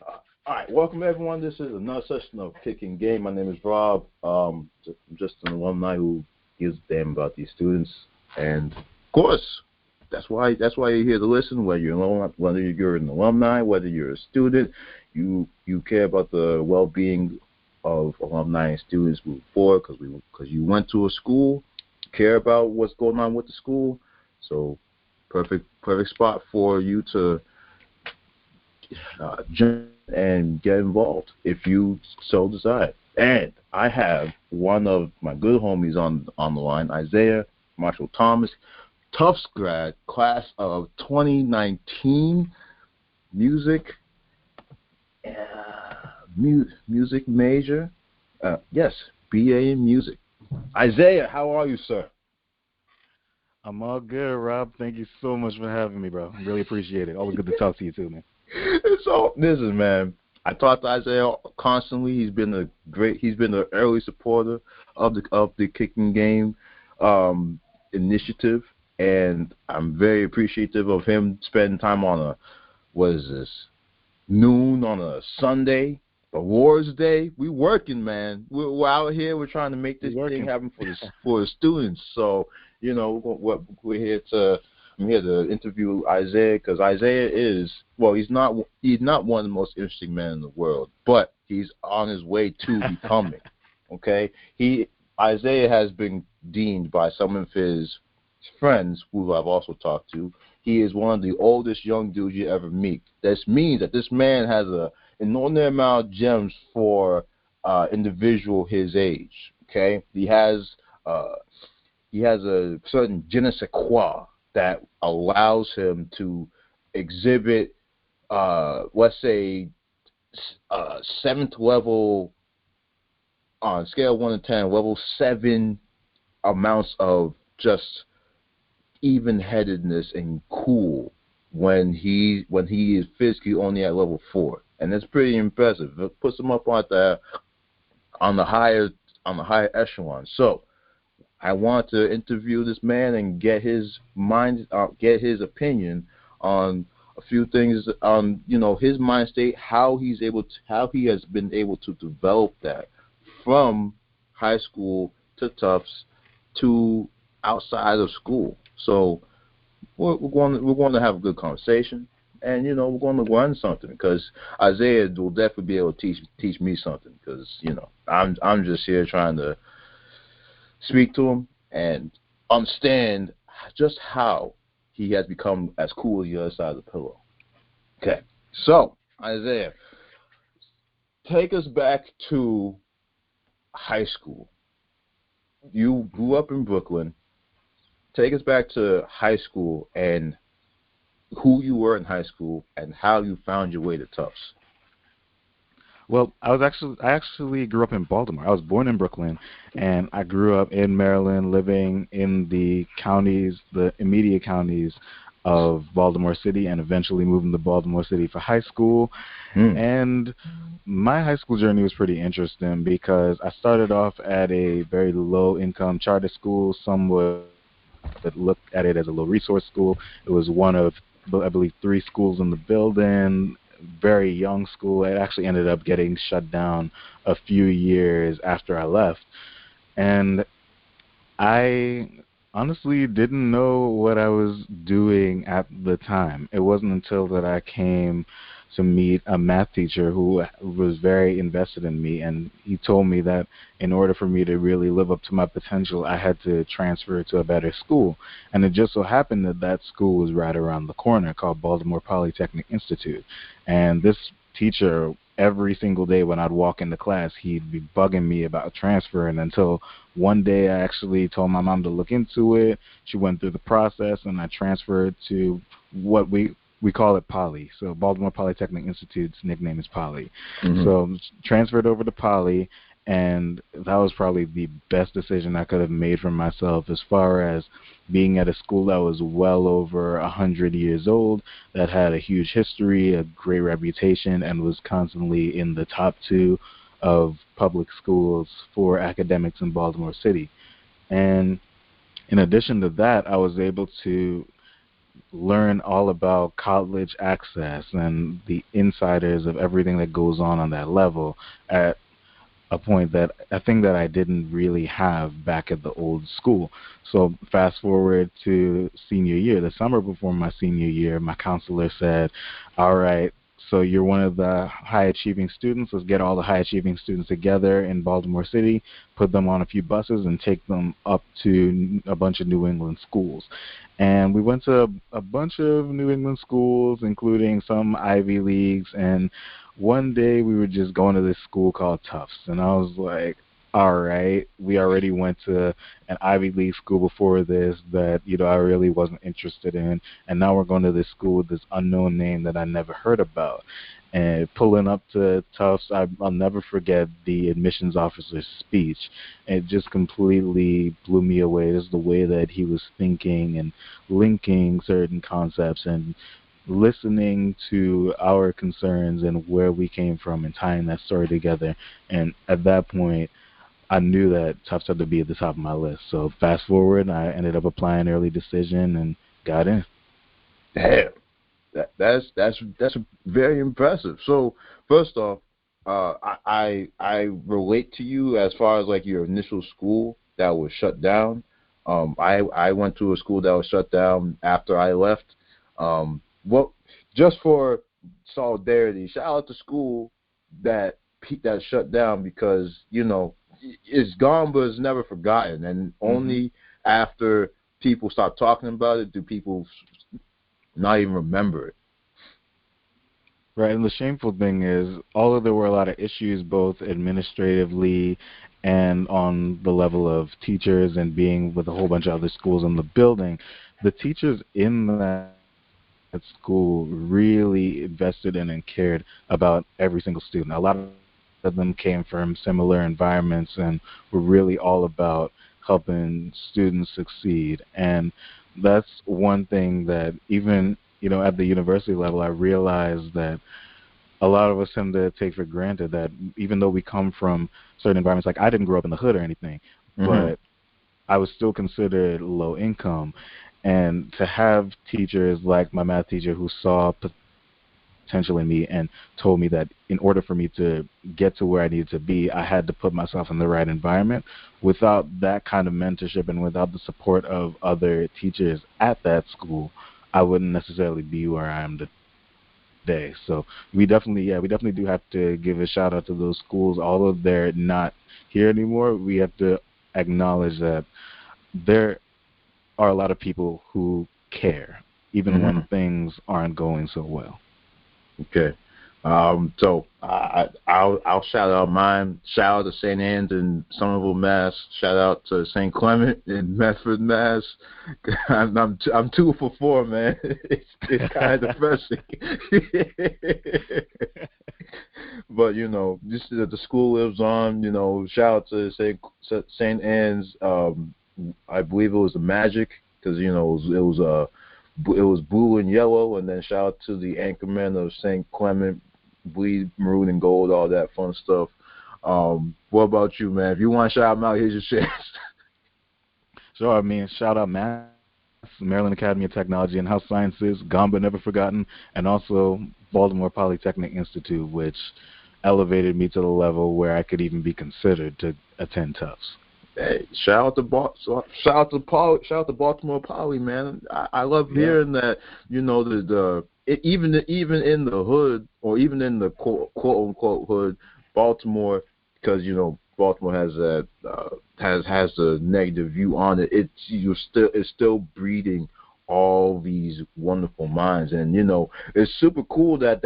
All right, welcome everyone. This is another session of Kicking Game. My name is Rob. I'm just an alumni who gives a damn about these students, and of course, that's why you're here to listen. Whether you're an alumni, whether you're a student, you care about the well-being of alumni and students moving forward because you went to a school, care about what's going on with the school. So perfect spot for you to jump and get involved if you so desire. And I have one of my good homies on the line, Isaiah Marshall Thomas, Tufts grad, class of 2019, music music major. Yes, BA in music. Isaiah, how are you, sir? I'm all good, Rob. Thank you so much for having me, bro. Really appreciate it. Always good to talk to you too, man. Listen, man. I talk to Isaiah constantly. He's been an early supporter of the kicking game initiative, and I'm very appreciative of him spending time on what is this, noon on a Sunday, Awards Day. We working, man. We're out here. We're trying to make this thing happen for the students. So we're here to. I'm here to interview Isaiah because Isaiah he's not one of the most interesting men in the world, but he's on his way to becoming. Okay, Isaiah has been deemed by some of his friends who I've also talked to. He is one of the oldest young dudes you ever meet. This means that this man has an inordinate amount of gems for individual his age. Okay, he has a certain je ne sais quoi that allows him to exhibit, let's say, seventh level on a scale of 1 to 10, level 7 amounts of just even-headedness and cool when he is physically only at level 4, and it's pretty impressive. It puts him up on the higher echelon. So I want to interview this man and get his opinion on a few things on his mind state, how he has been able to develop that from high school to Tufts to outside of school. So we're going to have a good conversation, and we're going to learn something because Isaiah will definitely be able to teach me something because I'm just here trying to speak to him and understand just how he has become as cool as the other side of the pillow. Okay, so Isaiah, take us back to high school. You grew up in Brooklyn. Take us back to high school and who you were in high school and how you found your way to Tufts. Well, I actually grew up in Baltimore. I was born in Brooklyn, and I grew up in Maryland, living in the immediate counties of Baltimore City, and eventually moving to Baltimore City for high school. And my high school journey was pretty interesting because I started off at a very low-income charter school. Some would look at it as a low-resource school. It was one of, I believe, 3 schools in the building. Very young school. It actually ended up getting shut down a few years after I left. And I honestly didn't know what I was doing at the time. It wasn't until that I came to meet a math teacher who was very invested in me, and he told me that in order for me to really live up to my potential, I had to transfer to a better school. And it just so happened that school was right around the corner, called Baltimore Polytechnic Institute. And this teacher, every single day when I'd walk into class, he'd be bugging me about transferring until one day I actually told my mom to look into it. She went through the process, and I transferred to what we call it Poly. So Baltimore Polytechnic Institute's nickname is Poly. So transferred over to Poly, and that was probably the best decision I could have made for myself as far as being at a school that was well over 100 years old, that had a huge history, a great reputation, and was constantly in the top 2 of public schools for academics in Baltimore City. And in addition to that, I was able to learn all about college access and the insiders of everything that goes on that level at a point that I think that I didn't really have back at the old school. So fast forward to senior year, the summer before my senior year, my counselor said, all right, so you're one of the high achieving students. Let's get all the high achieving students together in Baltimore City, put them on a few buses, and take them up to a bunch of New England schools. And we went to a bunch of New England schools, including some Ivy Leagues. And one day we were just going to this school called Tufts, and I was like, all right, we already went to an Ivy League school before this that, I really wasn't interested in, and now we're going to this school with this unknown name that I never heard about. And pulling up to Tufts, I'll never forget the admissions officer's speech. It just completely blew me away. Just the way that he was thinking and linking certain concepts and listening to our concerns and where we came from and tying that story together. And at that point, I knew that Tufts had to be at the top of my list. So fast forward, I ended up applying early decision and got in. Damn, that's very impressive. So first off, I relate to you as far as like your initial school that was shut down. I went to a school that was shut down after I left. What just for solidarity, shout out to school that shut down because it's gone but it's never forgotten, and only after people stop talking about it do people not even remember it. Right, and the shameful thing is, although there were a lot of issues both administratively and on the level of teachers and being with a whole bunch of other schools in the building, the teachers in that school really invested in and cared about every single student. A lot of them came from similar environments and were really all about helping students succeed. And that's one thing that even, at the university level, I realized that a lot of us tend to take for granted that even though we come from certain environments, like I didn't grow up in the hood or anything, but I was still considered low income. And to have teachers like my math teacher who saw potential in me and told me that in order for me to get to where I needed to be, I had to put myself in the right environment. Without that kind of mentorship and without the support of other teachers at that school, I wouldn't necessarily be where I am today. So we definitely do have to give a shout out to those schools. Although they're not here anymore, we have to acknowledge that there are a lot of people who care, even when things aren't going so well. Okay. So I'll shout out mine. Shout out to St. Anne's in Somerville, Mass. Shout out to St. Clement in Medford, Mass. I'm 2 for 4, man. It's kind of depressing. But just the school lives on. Shout out to St. Anne's. I believe it was the Magic because it was blue and yellow, and then shout out to the anchorman of St. Clement, bleed maroon and gold, all that fun stuff. What about you, man? If you want to shout them out, here's your chance. Sure. I mean, shout out Mass, Maryland Academy of Technology and Health Sciences, Gone but Never Forgotten, and also Baltimore Polytechnic Institute, which elevated me to the level where I could even be considered to attend Tufts. Hey, shout out to Baltimore Poly, man. I love hearing that. Even in the hood, or even in the quote unquote hood, Baltimore, because Baltimore has that has a negative view on it. It's still breeding all these wonderful minds, and it's super cool that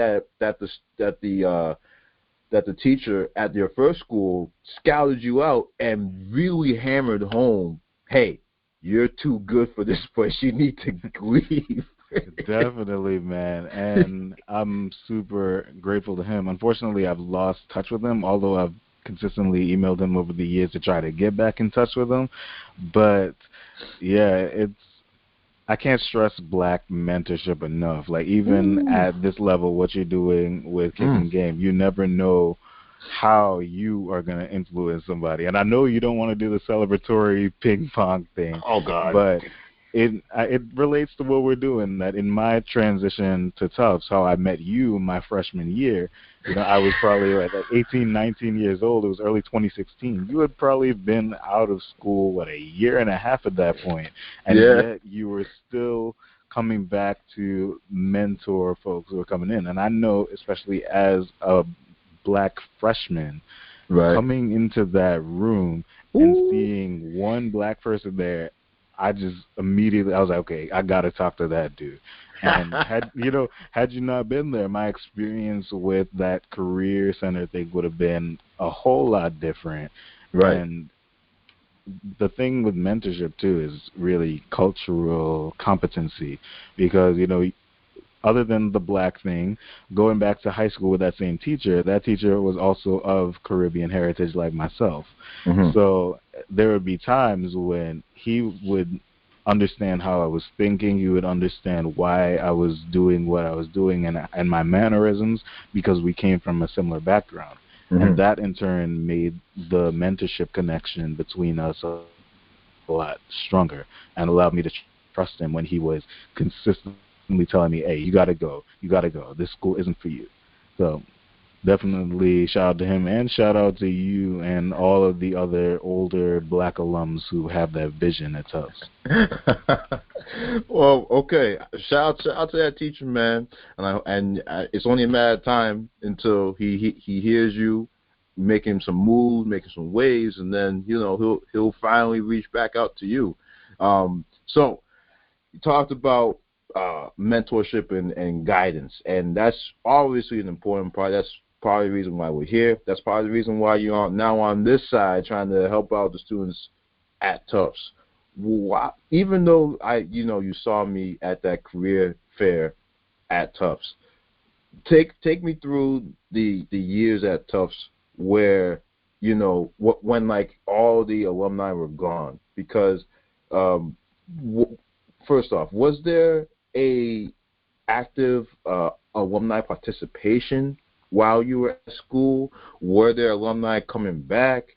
the teacher at your first school scouted you out and really hammered home, hey, you're too good for this place. You need to leave. Definitely, man. And I'm super grateful to him. Unfortunately, I've lost touch with him, although I've consistently emailed him over the years to try to get back in touch with him. But, yeah, I can't stress black mentorship enough. Like, even at this level, what you're doing with Kicking Game, you never know how you are going to influence somebody. And I know you don't want to do the celebratory ping pong thing. Oh, God. But it relates to what we're doing. That in my transition to Tufts, how I met you my freshman year, I was probably like 18, 19 years old. It was early 2016. You had probably been out of school a year and a half at that point, and Yeah. yet you were still coming back to mentor folks who are coming in. And I know, especially as a black freshman, Right. coming into that room and Ooh. seeing one black person there, I just immediately I was like, okay, I gotta talk to that dude. And had you not been there, my experience with that career center thing would have been a whole lot different. Right. And the thing with mentorship too is really cultural competency, because other than the black thing, going back to high school with that same teacher, that teacher was also of Caribbean heritage like myself. Mhm. So there would be times when he would understand how I was thinking. He would understand why I was doing what I was doing, and my mannerisms, because we came from a similar background. And Mhm. that in turn made the mentorship connection between us a lot stronger and allowed me to trust him when he was consistently telling me, "Hey, you gotta go. This school isn't for you." So definitely shout out to him, and shout out to you and all of the other older black alums who have that vision at Tufts. Well, okay. Shout out to that teacher, man. It's only a matter of time until he hears you making some moves, making some waves, and then he'll finally reach back out to you. So you talked about mentorship and guidance, and that's obviously an important part. That's probably the reason why we're here. That's probably the reason why you're now on this side trying to help out the students at Tufts. Even though you saw me at that career fair at Tufts, take me through the years at Tufts where when like all the alumni were gone, because um, first off, was there a active alumni participation while you were at school? Were there alumni coming back,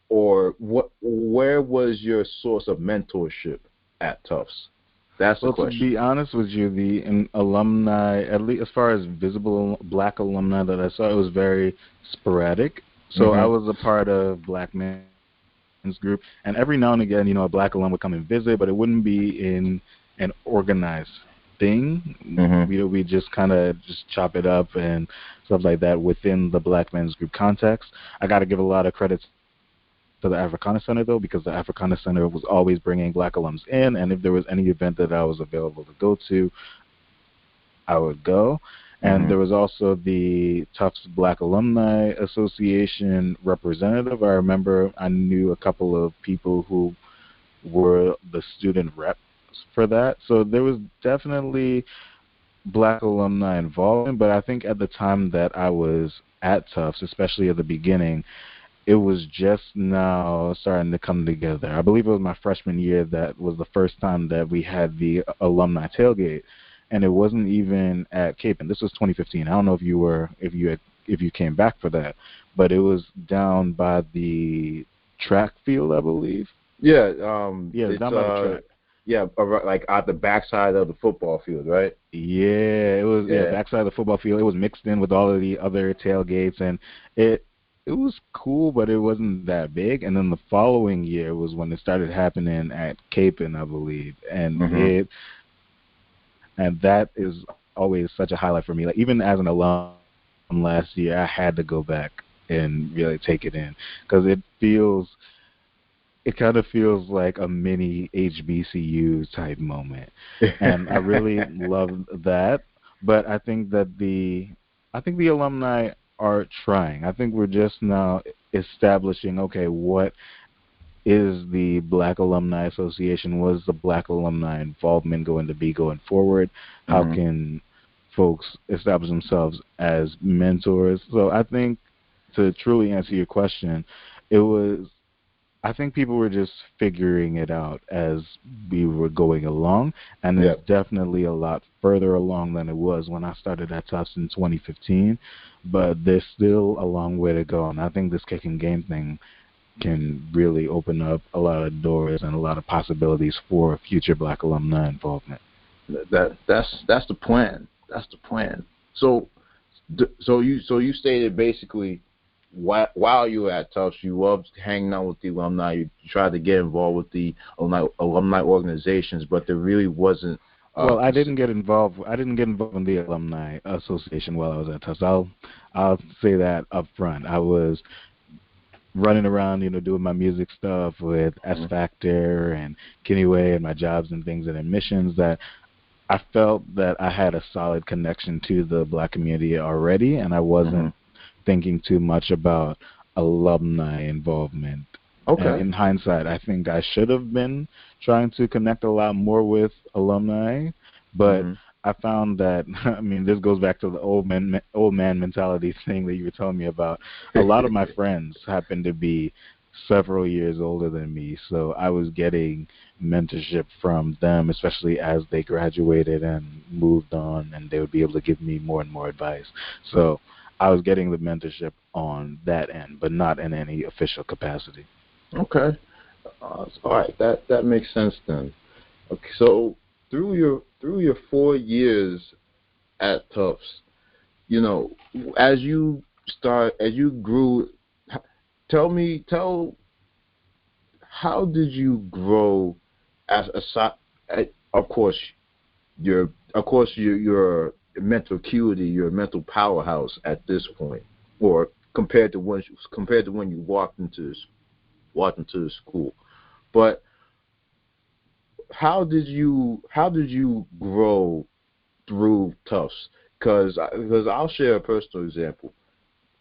or what? Where was your source of mentorship at Tufts? That's the Well, to question. be honest with you, the alumni, at least as far as visible black alumni that I saw, it was very sporadic. So I Mhm. was a part of Black Men's Group, and every now and again, a black alum would come and visit, but it wouldn't be in an organized thing. Mhm. We just kind of just chop it up and stuff like that within the Black Men's Group context. I got to give a lot of credit to the Africana Center, though, because the Africana Center was always bringing black alums in, and if there was any event that I was available to go to, I would go. And Mhm. there was also the Tufts Black Alumni Association representative. I remember I knew a couple of people who were the student reps for that. So there was definitely black alumni involvement, but I think at the time that I was at Tufts, especially at the beginning, it was just now starting to come together. I believe it was my freshman year that was the first time that we had the alumni tailgate, and it wasn't even at Cape. And this was 2015. I don't know if you came back for that, but it was down by the track field, I believe. Yeah. Yeah, it was It's down by the track. yeah, like at the backside of the football field, right? Yeah, it was Yeah. backside of the football field. It was mixed in with all of the other tailgates, and it it was cool, but it wasn't that big. And then the following year was when it started happening at Capon, I believe, Mhm. and that is always such a highlight for me. Like even as an alum last year, I had to go back and really take it in because it kind of feels like a mini HBCU type moment, and I really loved that. But I think the alumni are trying. I think we're just now establishing, okay, what is the Black Alumni Association? What is the Black Alumni involvement going to be going forward? How Mhm. can folks establish themselves as mentors? So I think to truly answer your question, it was I think people were just figuring it out as we were going along, and Yeah. it's definitely a lot further along than it was when I started at Tufts in 2015. But there's still a long way to go, and I think this kick and game thing can really open up a lot of doors and a lot of possibilities for future Black alumni involvement. That's the plan. That's the plan. So so you stated basically while you were at Tufts, you loved hanging out with the alumni. You tried to get involved with the alumni organizations, but there really wasn't. Well, I didn't get involved. I didn't get involved in the alumni association while I was at Tufts. I'll say that up front. I was running around, doing my music stuff with S Mhm, Factor and Kenny Way and my jobs and things and admissions that I felt that I had a solid connection to the Black community already, and I mhm. wasn't thinking too much about alumni involvement. And Okay. in hindsight, I think I should have been trying to connect a lot more with alumni, but Mhm. I found that I mean this goes back to the old man mentality thing that you were telling me about. A lot of my friends happen to be several years older than me, so I was getting mentorship from them, especially as they graduated and moved on, and they would be able to give me more and more advice. So I was getting the mentorship on that end, but not in any official capacity. Okay. All right. That makes sense then. Okay. So through your 4 years at Tufts, you know, as you grew, tell how did you grow as of course you're a mental acuity, you're a mental powerhouse at this point, or compared to when you walked into the school. But how did you grow through Tufts? Because I'll share a personal example.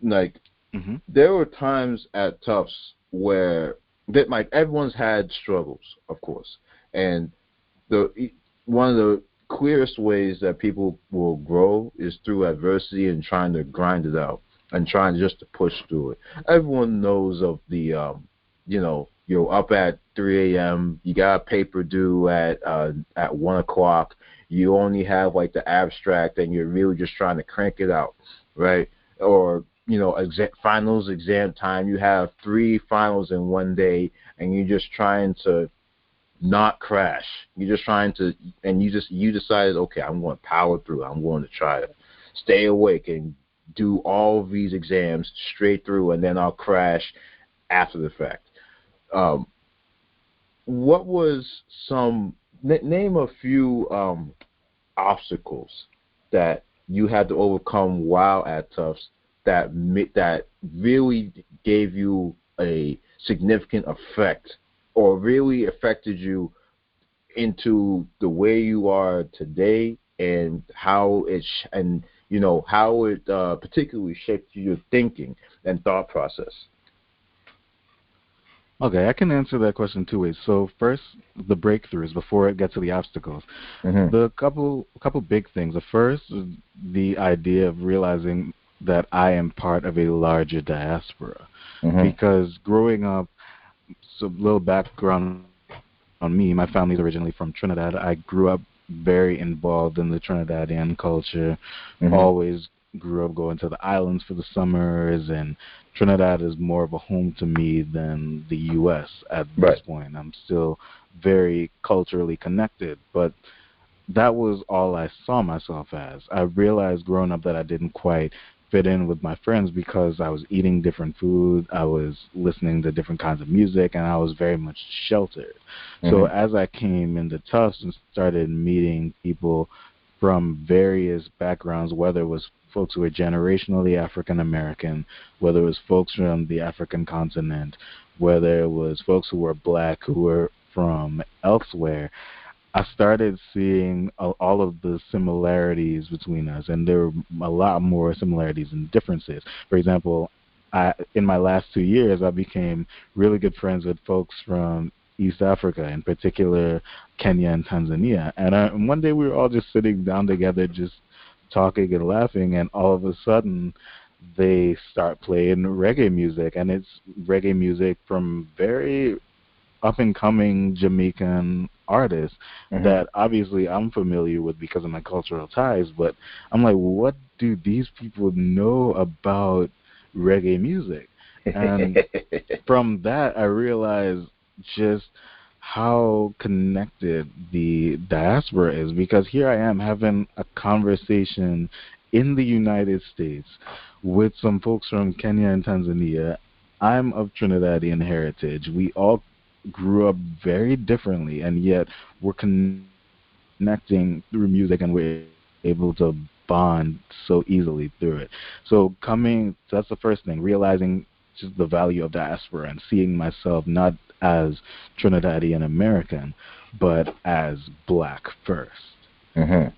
Like, Hmm. there were times at Tufts where that, like, everyone's had struggles, of course, and the one of the clearest ways that people will grow is through adversity and trying to grind it out and trying just to push through it. Everyone knows of the you're up at 3 a.m. You got a paper due at 1 o'clock. You only have like the abstract, and you're really just trying to crank it out, right? Or finals exam time. You have three finals in one day, and you're just trying to not crash. You're just trying to, and you decided, okay, I'm going to power through. I'm going to try to stay awake and do all of these exams straight through, and then I'll crash after the fact. Um, what was name a few obstacles that you had to overcome while at Tufts that really gave you a significant effect, or really affected you into the way you are today, and how it particularly shaped your thinking and thought process. Okay, I can answer that question two ways. So first, the breakthroughs before it gets to the obstacles. Mhm. The couple big things. The first is the idea of realizing that I am part of a larger diaspora, Mhm. because growing up, so a little background on me. My family's originally from Trinidad. I grew up very involved in the Trinidadian culture. Mhm. Always grew up going to the islands for the summers, and Trinidad is more of a home to me than the U.S. at this Right. point. I'm still very culturally connected, but that was all I saw myself as. I realized growing up that I didn't quite fit in with my friends because I was eating different food, I was listening to different kinds of music, and I was very much sheltered. So Mhm. as I came into Tufts and started meeting people from various backgrounds, whether it was folks who were generationally African American, whether it was folks from the African continent, whether it was folks who were black who were from elsewhere, I started seeing all of the similarities between us, and there were a lot more similarities and differences. For example, in my last 2 years, I became really good friends with folks from East Africa, in particular Kenya and Tanzania. And one day we were all just sitting down together, just talking and laughing, and all of a sudden they start playing reggae music, and it's reggae music from very up and coming Jamaican artists Mhm. that obviously I'm familiar with because of my cultural ties, but I'm like, what do these people know about reggae music? And from that, I realized just how connected the diaspora is, because here I am having a conversation in the United States with some folks from Kenya and Tanzania. I'm of Trinidadian heritage. We all grew up very differently, and yet we're connecting through music, and we're able to bond so easily through it. So that's the first thing, realizing just the value of diaspora and seeing myself not as Trinidadian American, but as black first. Mhm.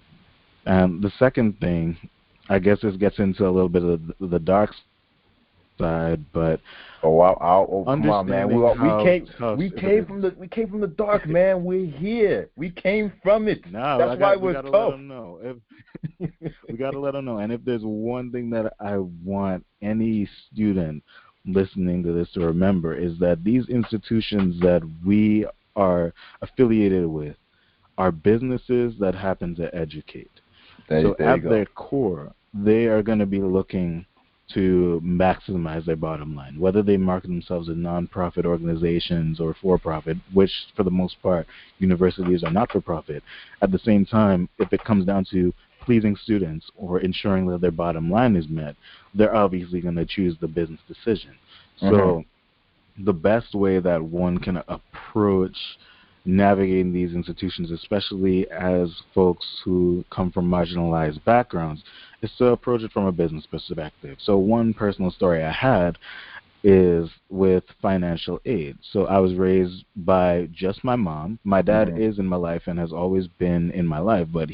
And the second thing, I guess this gets into a little bit of the dark side, but Oh, come on, understanding man. how tough We is a bit. we came from the dark, man. We're here. We came from it. No, That's why we we're gotta let tough. them know. We gotta let them know. And if there's one thing that I want any student listening to this to remember, is that these institutions that we are affiliated with are businesses that happen to educate. So There you at go. their core, they are going to be looking to maximize their bottom line, whether they market themselves as nonprofit organizations or for-profit, which for the most part universities are not for profit. At the same time, if it comes down to pleasing students or ensuring that their bottom line is met, they're obviously going to choose the business decision. Mhm. So the best way that one can approach navigating these institutions, especially as folks who come from marginalized backgrounds, is to approach it from a business perspective. So one personal story I had is with financial aid. So I was raised by just my mom. My dad Mhm. is in my life and has always been in my life, but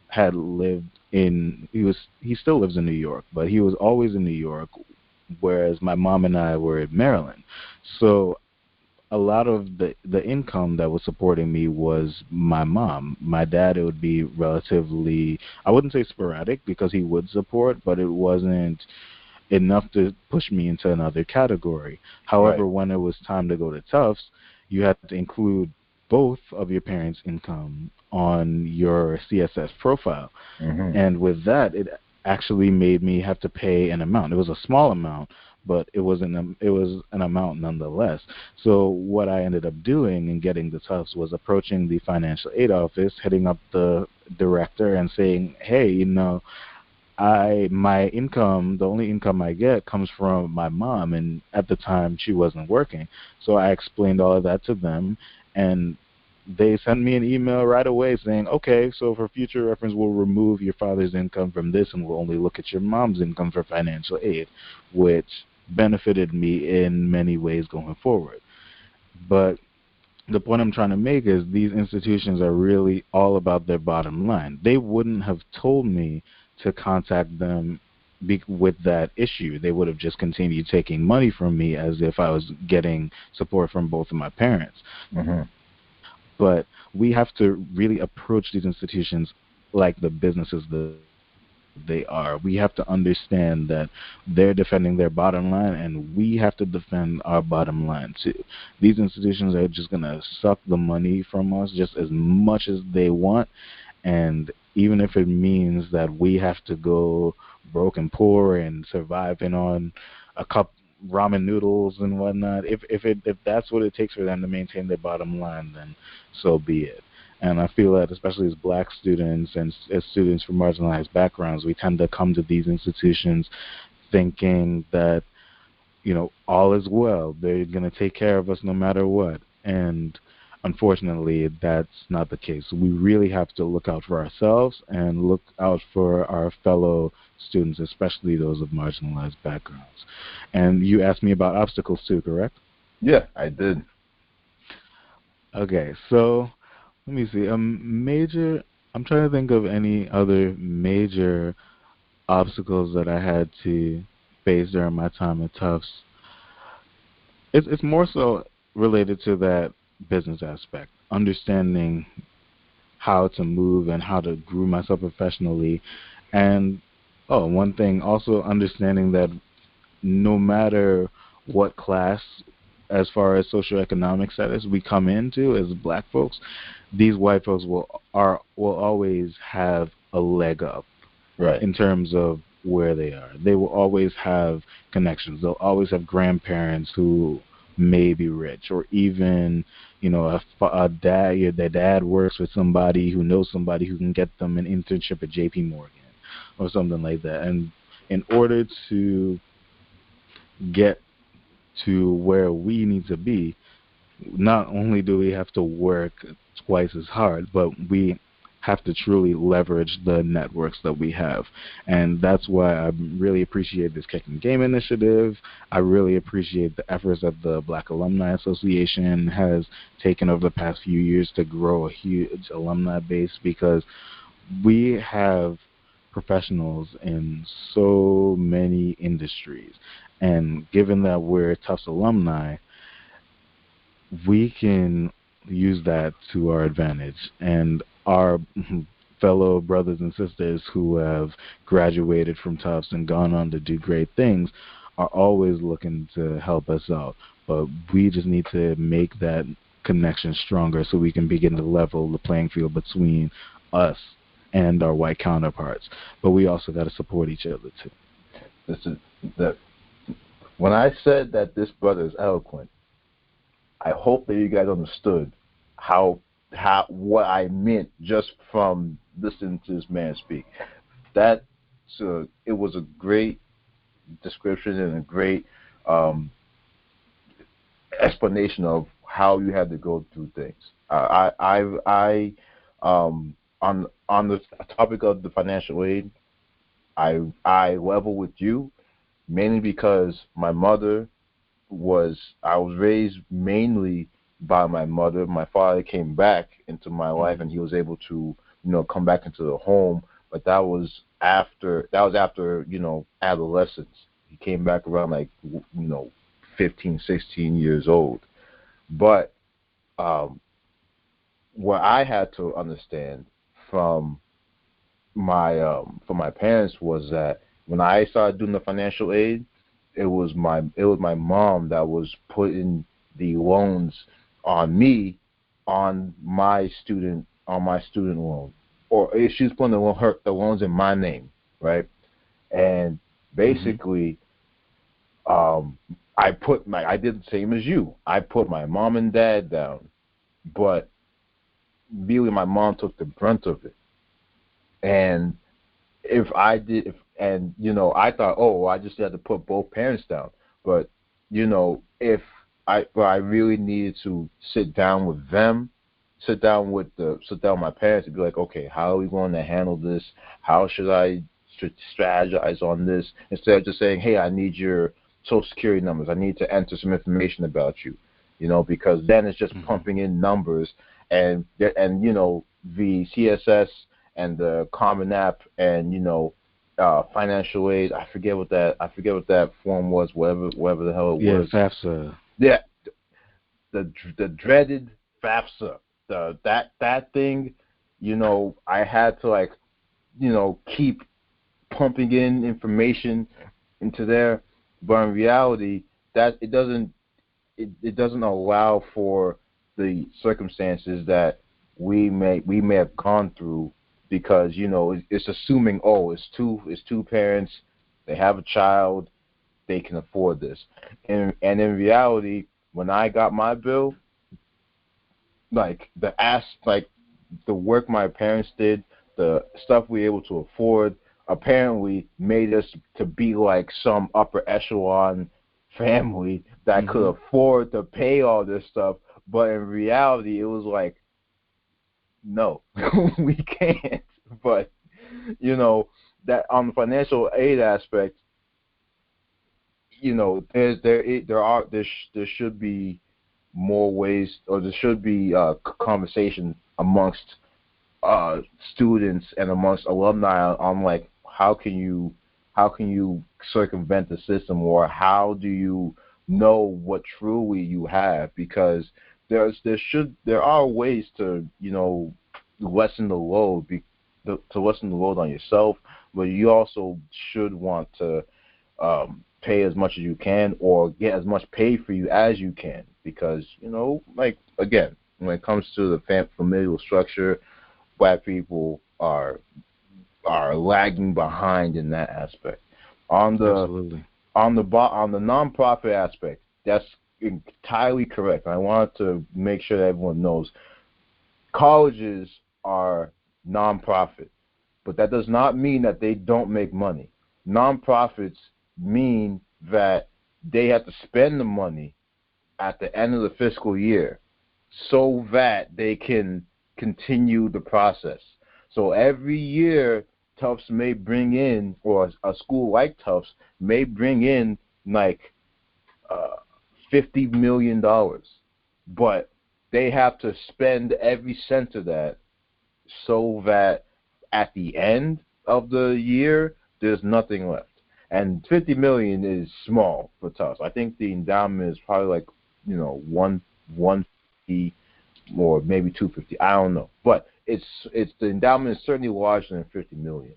had lived he still lives in New York, but he was always in New York, whereas my mom and I were in Maryland. So a lot of the income that was supporting me was my mom. My dad, it would be relatively, I wouldn't say sporadic, because he would support, but it wasn't enough to push me into another category. Right. However, when it was time to go to Tufts, you had to include both of your parents' income on your CSS profile. Mhm. And with that, it actually made me have to pay an amount. It was a small amount, but it was an amount nonetheless. So what I ended up doing in getting the Tufts was approaching the financial aid office, hitting up the director and saying, "Hey, my income, the only income I get comes from my mom, and at the time she wasn't working." So I explained all of that to them, and they sent me an email right away saying, "Okay, so for future reference, we'll remove your father's income from this, and we'll only look at your mom's income for financial aid," which benefited me in many ways going forward. But the point I'm trying to make is these institutions are really all about their bottom line. They wouldn't have told me to contact them with that issue. They would have just continued taking money from me as if I was getting support from both of my parents. Mhm. But we have to really approach these institutions like the businesses that they are. We have to understand that they're defending their bottom line, and we have to defend our bottom line too. These institutions are just going to suck the money from us just as much as they want, and even if it means that we have to go broke and poor and surviving on a cup ramen noodles and whatnot, if that's what it takes for them to maintain their bottom line, then so be it. And I feel that especially as black students and as students from marginalized backgrounds, we tend to come to these institutions thinking that all is well. They're going to take care of us no matter what. And unfortunately, that's not the case. We really have to look out for ourselves and look out for our fellow students, especially those of marginalized backgrounds. And you asked me about obstacles too, correct? Yeah, I did. Okay, so let me see. I'm trying to think of any other major obstacles that I had to face during my time at Tufts. It's more so related to that business aspect, understanding how to move and how to groom myself professionally. And one thing also, understanding that no matter what class, as far as socioeconomic status we come into as black folks, these white folks will always have a leg up Right. in terms of where they are. They will always have connections. They'll always have grandparents who may be rich, or even, a dad. Their dad works with somebody who knows somebody who can get them an internship at J.P. Morgan or something like that. And in order to get to where we need to be, not only do we have to work twice as hard, but we have to truly leverage the networks that we have. And that's why I really appreciate this Kicking Game initiative. I really appreciate the efforts that the Black Alumni Association has taken over the past few years to grow a huge alumni base, because we have professionals in so many industries. And given that we're Tufts alumni, we can use that to our advantage. And our fellow brothers and sisters who have graduated from Tufts and gone on to do great things are always looking to help us out. But we just need to make that connection stronger so we can begin to level the playing field between us and our white counterparts. But we also got to support each other too. When I said that this brother is eloquent, I hope that you guys understood what I meant just from listening to this man speak. It was a great description and a great explanation of how you had to go through things. On the topic of the financial aid, I level with you mainly because I was raised mainly by my mother. My father came back into my life, and he was able to, come back into the home. But that was after adolescence. He came back around 15, 16 years old. But what I had to understand from my parents was that when I started doing the financial aid, it was my mom that was putting the loans on me on my student loan, or she was putting the loans in my name, right? And basically, I did the same as you. I put my mom and dad down, but really my mom took the brunt of it. And I thought, I just had to put both parents down. But, if I really needed to sit down with my parents and be like, okay, how are we going to handle this? How should I strategize on this? Instead of just saying, hey, I need your social security numbers. I need to enter some information about you, because then it's just pumping in numbers and the CSS and the Common App and financial aid. I forget what that form was. Whatever the hell it was. Yeah, FAFSA. Yeah, the dreaded FAFSA. That thing. I had to keep pumping in information into there, but in reality, that it doesn't allow for the circumstances that we may have gone through, because it's assuming it's two parents, they have a child, they can afford this, and in reality, when I got my bill, the work my parents did, the stuff we were able to afford, apparently made us to be like some upper echelon family that could afford to pay all this stuff, but in reality, it was like, no, we can't. But that on the financial aid aspect, there should be more ways, or there should be conversation amongst students and amongst alumni on how can you circumvent the system, or how do you know what truly you have, because there are ways to lessen the load on yourself, but you also should want to pay as much as you can, or get as much paid for you as you can, because again, when it comes to the familial structure, Black people are are lagging behind in that aspect. On the Absolutely. on the nonprofit aspect, that's entirely correct. I wanted to make sure that everyone knows colleges are nonprofit, but that does not mean that they don't make money. Nonprofits mean that they have to spend the money at the end of the fiscal year so that they can continue the process. So every year, Tufts may bring in, or a school like Tufts may bring in like $50 million, but they have to spend every cent of that so that at the end of the year there's nothing left. And 50 million is small for Tufts. I think the endowment is probably like one 50 or maybe 250. I don't know, but it's the endowment is certainly larger than 50 million.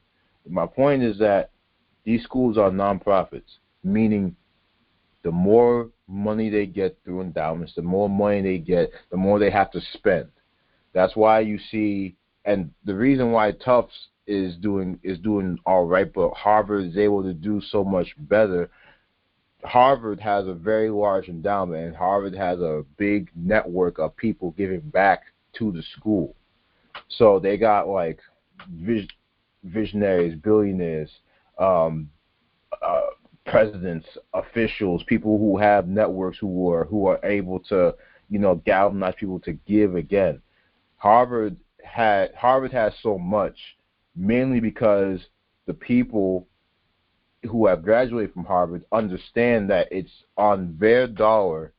My point is that these schools are nonprofits, meaning the more money they get through endowments, the more money they get, the more they have to spend. That's why you see, and the reason why Tufts is doing all right, but Harvard is able to do so much better. Harvard has a very large endowment, and Harvard has a big network of people giving back to the school. So they got like visionaries, billionaires, um, uh, presidents, officials, people who have networks who are able to galvanize people to give again. Harvard has so much, mainly because the people who have graduated from Harvard understand that it's on their dollar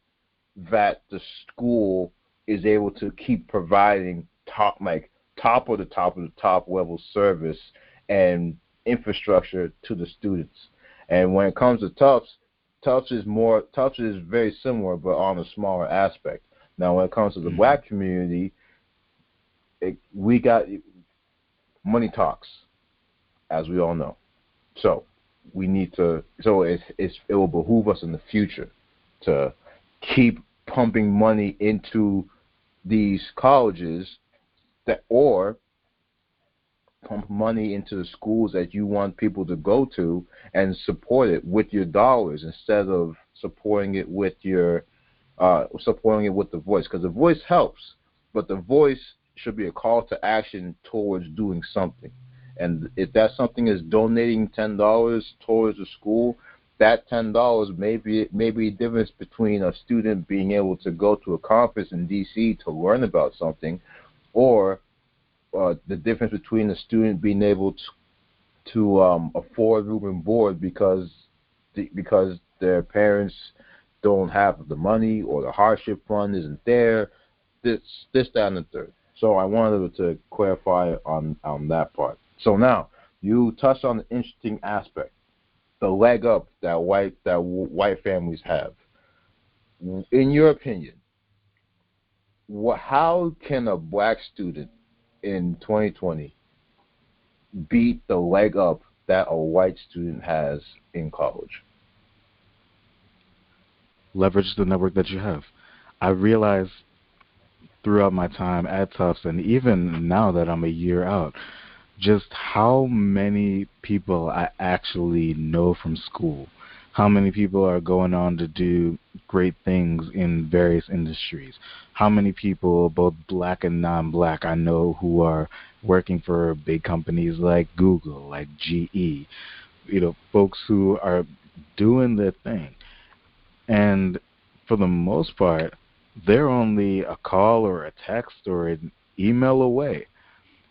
that the school is able to keep providing top of the top level service and infrastructure to the students. And when it comes to Tufts is very similar, but on a smaller aspect. Now, when it comes to the black community, we got money talks, as we all know. So we need to. So it will behoove us in the future to keep pumping money into these colleges or pump money into the schools that you want people to go to and support it with your dollars instead of supporting it with the voice, because the voice helps, but the voice should be a call to action towards doing something. And if that something is donating $10 towards the school, that $10 may be a difference between a student being able to go to a conference in D.C. to learn about something, or the difference between a student being able to afford room and board because their parents don't have the money or the hardship fund isn't there. This, that, and the third. So I wanted to clarify on that part. So now you touched on the interesting aspect, the leg up that white families have. In your opinion, how can a black student in 2020 beat the leg up that a white student has in college? Leverage the network that you have. I realized throughout my time at Tufts, and even now that I'm a year out, just how many people I actually know from school, how many people are going on to do great things in various industries, how many people, both black and non-black, I know who are working for big companies like Google, like GE, folks who are doing their thing. And for the most part, they're only a call or a text or an email away.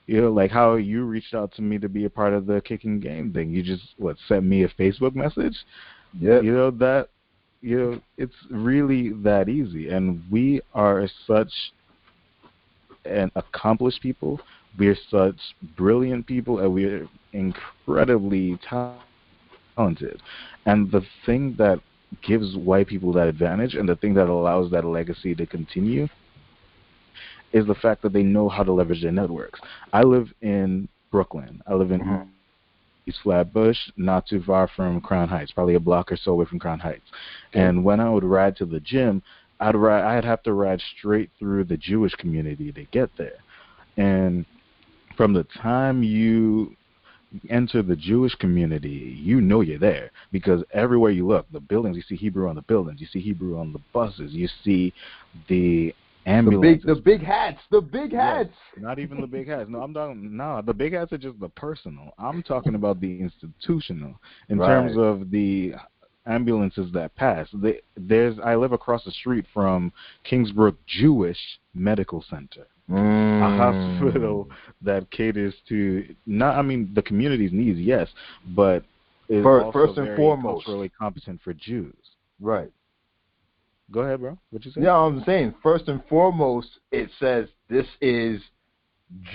Like how you reached out to me to be a part of the kicking game thing. You just sent me a Facebook message. Yeah. It's really that easy. And we are such an accomplished people. We're such brilliant people, and we're incredibly talented. And the thing that gives white people that advantage, and the thing that allows that legacy to continue, is the fact that they know how to leverage their networks. I live in Brooklyn. I live in East Flatbush, not too far from Crown Heights, probably a block or so away from Crown Heights. Okay. And when I would ride to the gym, I'd have to ride straight through the Jewish community to get there. And from the time you enter the Jewish community, you know you're there because everywhere you look, the buildings, you see Hebrew on the buildings, you see Hebrew on the buses, you see the The ambulances. big hats, the big Yes, hats. not even the big hats. No, I'm talking. No, the big hats are just the personal. I'm talking about the institutional. In terms Right. of the ambulances that pass, I live across the street from Kingsbrook Jewish Medical Center, a Mm. hospital that caters to not, I mean, the community's needs, yes, but is also First and very foremost. culturally competent for Jews. Right. Go ahead, bro. What you say? Yeah, I'm saying first and foremost, it says this is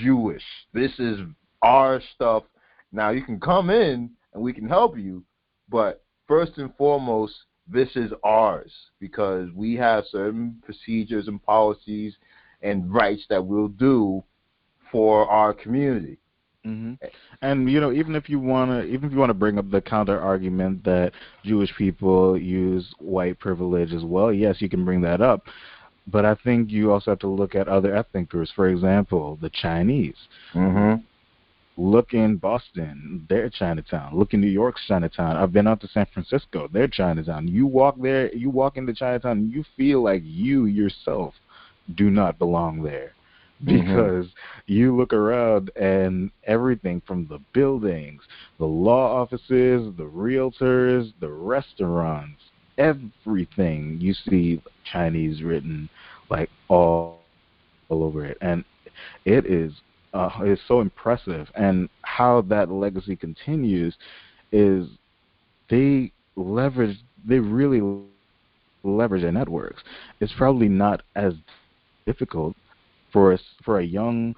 Jewish. This is our stuff. Now you can come in and we can help you, but first and foremost, this is ours because we have certain procedures and policies and rights that we'll do for our community. hmm And even if you wanna bring up the counter argument that Jewish people use white privilege as well, yes, you can bring that up. But I think you also have to look at other ethnic groups. For example, the Chinese. Mm-hmm. Look in Boston, their Chinatown. Look in New York's Chinatown. I've been out to San Francisco, their Chinatown. You walk there, you walk into Chinatown, and you feel like you yourself do not belong there Mm-hmm. because you look around and everything from the buildings, the law offices, the realtors, the restaurants, everything you see Chinese written like all over it. And it is so impressive. And how that legacy continues is they leverage they really leverage their networks. It's probably not as difficult for a young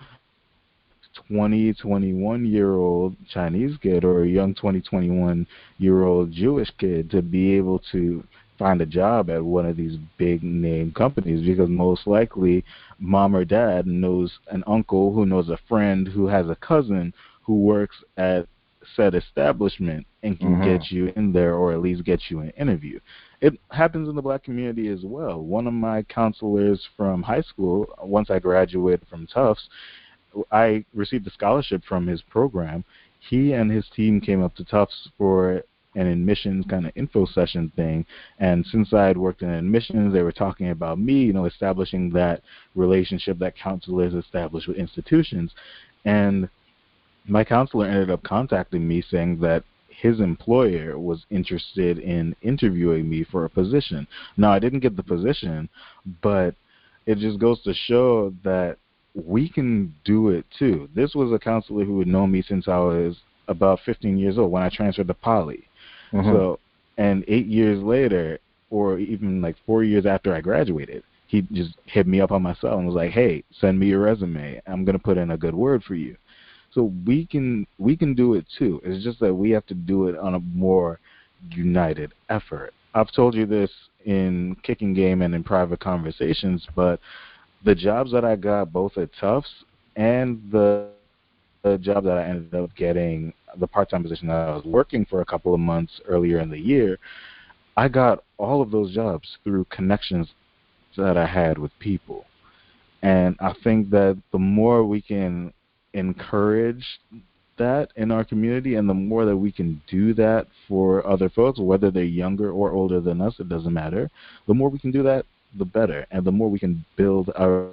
20, 21-year-old Chinese kid or a young 20, 21-year-old Jewish kid to be able to find a job at one of these big name companies because most likely mom or dad knows an uncle who knows a friend who has a cousin who works at said establishment and can Mm-hmm. get you in there or at least get you an interview. It happens in the black community as well. One of my counselors from high school, once I graduated from Tufts, I received a scholarship from his program. He and his team came up to Tufts for an admissions kind of info session thing. And since I had worked in admissions, they were talking about me, establishing that relationship that counselors establish with institutions. And my counselor ended up contacting me saying that his employer was interested in interviewing me for a position. Now, I didn't get the position, but it just goes to show that we can do it too. This was a counselor who had known me since I was about 15 years old when I transferred to Poly. Mm-hmm. So, and 8 years later, or even like 4 years after I graduated, he just hit me up on my cell and was like, "Hey, send me your resume. I'm gonna put in a good word for you." So we can do it too. It's just that we have to do it on a more united effort. I've told you this in kicking game and in private conversations, but the jobs that I got both at Tufts and the job that I ended up getting, the part-time position that I was working for a couple of months earlier in the year, I got all of those jobs through connections that I had with people. And I think that the more we can encourage that in our community and the more that we can do that for other folks, whether they're younger or older than us, it doesn't matter. The more we can do that, the better. And the more we can build our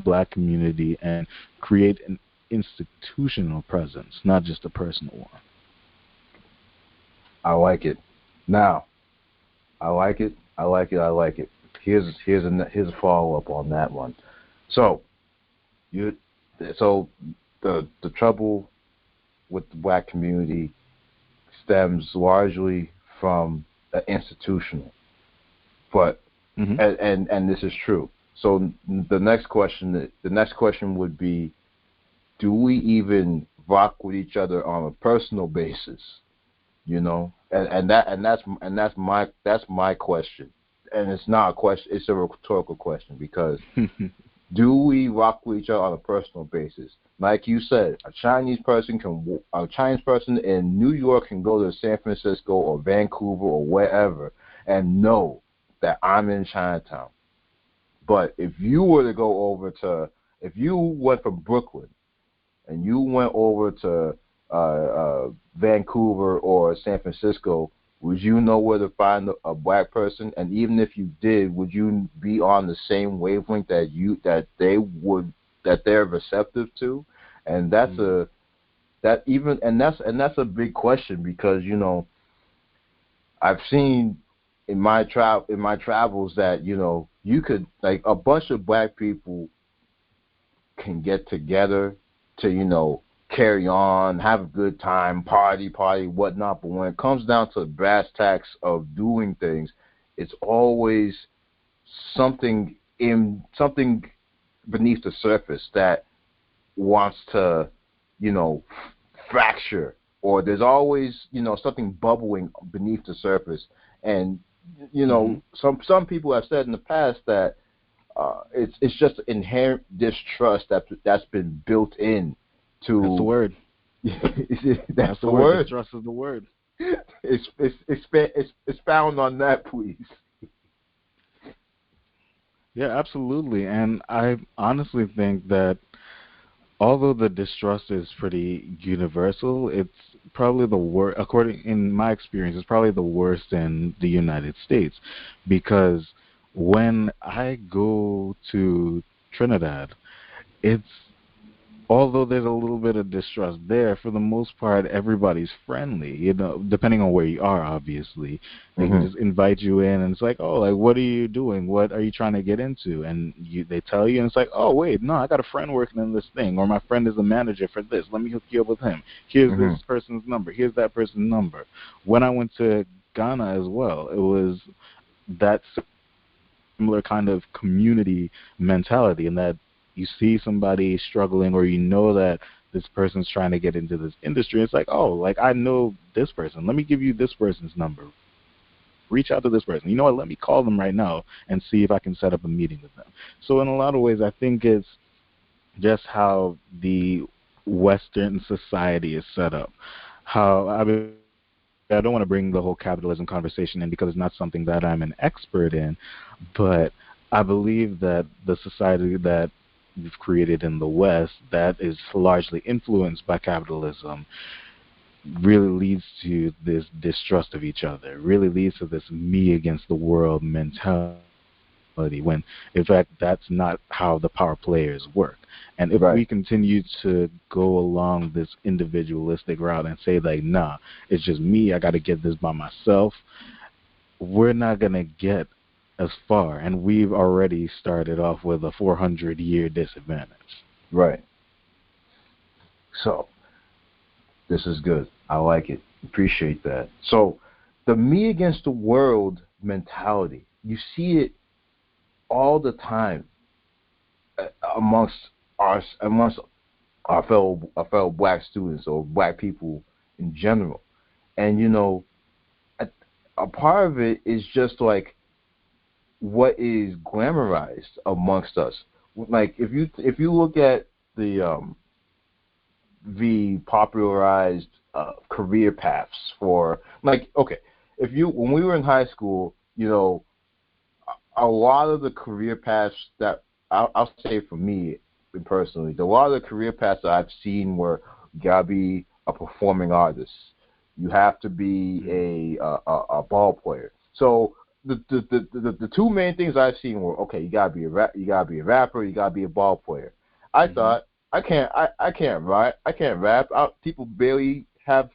black community and create an institutional presence, not just a personal one. I like it. Now, I like it. I like it. I like it. Here's a follow up on that one. So you so the trouble with the black community stems largely from the institutional, but hmm and this is true. So the next question would be, do we even rock with each other on a personal basis? And that's my question, and it's not a question, it's a rhetorical question, because do we rock with each other on a personal basis? Like you said, a Chinese person in New York can go to San Francisco or Vancouver or wherever and know that I'm in Chinatown. But if you were to go over to, if you went from Brooklyn and you went over to Vancouver or San Francisco, would you know where to find a black person? And even if you did, would you be on the same wavelength that they're receptive to? And that's that's a big question, because I've seen in my travels that you could, like, a bunch of black people can get together to carry on, have a good time, party, whatnot. But when it comes down to the brass tacks of doing things, it's always something beneath the surface that wants to, fracture, or there's always, something bubbling beneath the surface. And some people have said in the past that it's just inherent distrust that's been built in to. That's the word. That's the word. Distrust is the word. Expound on that, please. Yeah, absolutely. And I honestly think that although the distrust is pretty universal, it's probably the worst, in my experience, it's probably the worst in the United States, because when I go to Trinidad, it's, although there's a little bit of distrust there, for the most part, everybody's friendly, depending on where you are, obviously. They can just invite you in, and it's like, oh, like, what are you doing? What are you trying to get into? And they tell you, and it's like, oh, wait, no, I got a friend working in this thing, or my friend is a manager for this. Let me hook you up with him. Here's this person's number. Here's that person's number. When I went to Ghana as well, it was that similar kind of community mentality, in that you see somebody struggling, or that this person's trying to get into this industry. It's like, oh, like, I know this person. Let me give you this person's number. Reach out to this person. You know what? Let me call them right now and see if I can set up a meeting with them. So in a lot of ways, I think it's just how the Western society is set up. I don't want to bring the whole capitalism conversation in, because it's not something that I'm an expert in, but I believe that the society that we've created in the West, that is largely influenced by capitalism, really leads to this distrust of each other, really leads to this me against the world mentality, when in fact that's not how the power players work. And if we continue to go along this individualistic route and say, like, nah, it's just me, I got to get this by myself, we're not going to get as far, and we've already started off with a 400-year disadvantage. Right. So, this is good. I like it. Appreciate that. So, the me against the world mentality, you see it all the time amongst our fellow black students, or black people in general. And a part of it is just like what is glamorized amongst us. Like, if you look at the popularized career paths for, like, okay, when we were in high school, a lot of the career paths that I'll say for me personally, a lot of the career paths that I've seen were, you gotta be a performing artist, you have to be a ball player. So the two main things I've seen were, okay, you gotta be a rapper, you gotta be a ball player. I thought, I can't rap. People barely have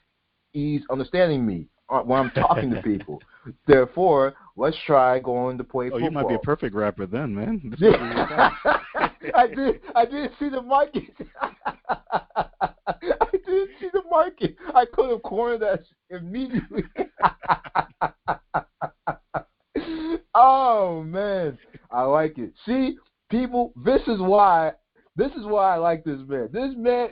ease understanding me when I'm talking to people. Therefore, let's try going to play football. You might be a perfect rapper then, man. I didn't see the market. I didn't see the market. I could have cornered that immediately. Oh man, I like it. See, people, this is why I like this man. This man,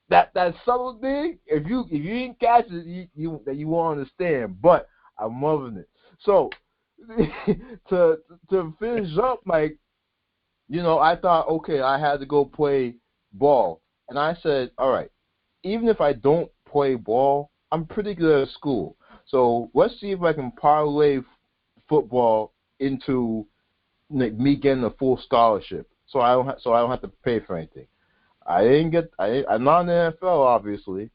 that subtle thing, if you didn't catch it, you won't understand. But I'm loving it. So to finish up, like, I thought, okay, I had to go play ball, and I said, all right, even if I don't play ball, I'm pretty good at school. So let's see if I can parlay football into me getting a full scholarship, so I don't have to pay for anything. I'm not in the NFL, obviously,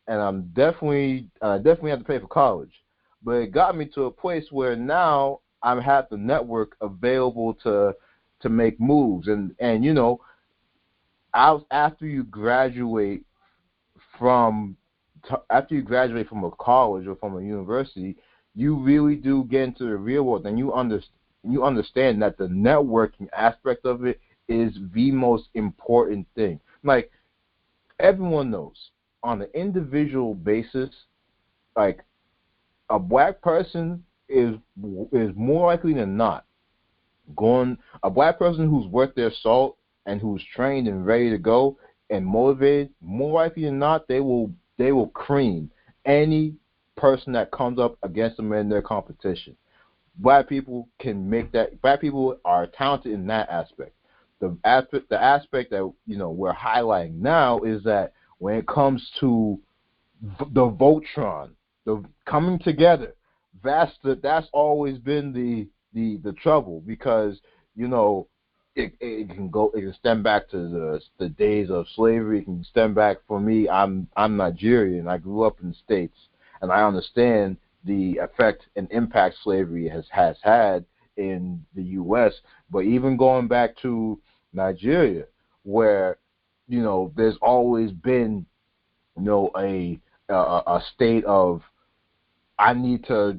and I definitely have to pay for college. But it got me to a place where now I have the network available to make moves, and after you graduate from after you graduate from a college or from a university, you really do get into the real world, and you understand that the networking aspect of it is the most important thing. Like everyone knows, on an individual basis, like a black person is more likely than not going a black person who's worth their salt and who's trained and ready to go and motivated, more likely than not, they will cream any person that comes up against them in their competition. Black people can make that. Black people are talented in that aspect. The aspect that we're highlighting now is that when it comes to the Voltron, the coming together, that's always been the trouble, because it can stem back to the days of slavery. It can stem back, for me, I'm Nigerian. I grew up in the States, and I understand the effect and impact slavery has had in the U.S. But even going back to Nigeria, where there's always been a state of I need to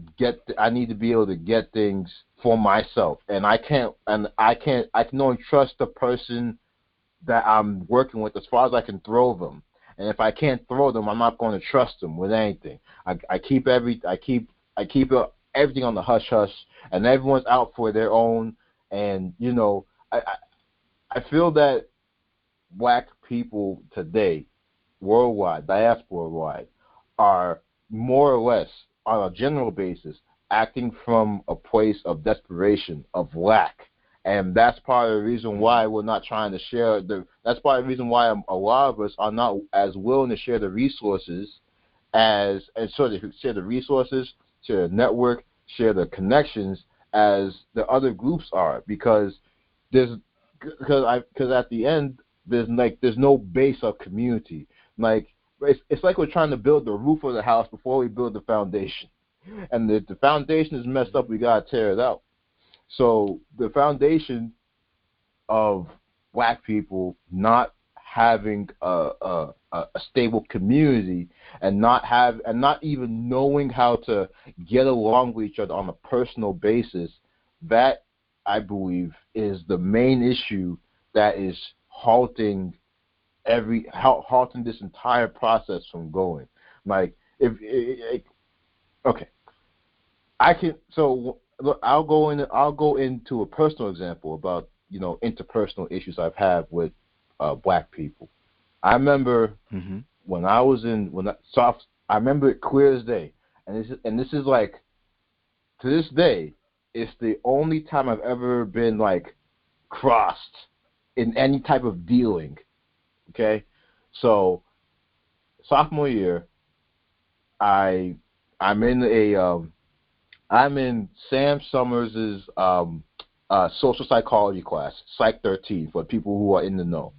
be able to get things for myself, and I can only trust the person that I'm working with as far as I can throw them. And if I can't throw them, I'm not going to trust them with anything. I keep everything on the hush hush, and everyone's out for their own. And I feel that black people today, worldwide, diaspora-wide, are more or less, on a general basis, acting from a place of desperation, of lack. And that's part of the reason why we're not trying to share that's part of the reason why a lot of us are not as willing to share the resources share the resources, share the network, share the connections as the other groups are, because at the end there's no base of community. Like it's like we're trying to build the roof of the house before we build the foundation, and if the foundation is messed up, we gotta tear it out. So the foundation of black people not having a stable community, and not even knowing how to get along with each other on a personal basis, that I believe is the main issue that is halting this entire process from going. Like okay, I can look, I'll go into a personal example about interpersonal issues I've had with black people. I remember when I was I remember it clear as day, and this is like, to this day, it's the only time I've ever been like crossed in any type of dealing. Okay, so sophomore year, I'm in Sam Summers' social psychology class, Psych 13, for people who are in the know.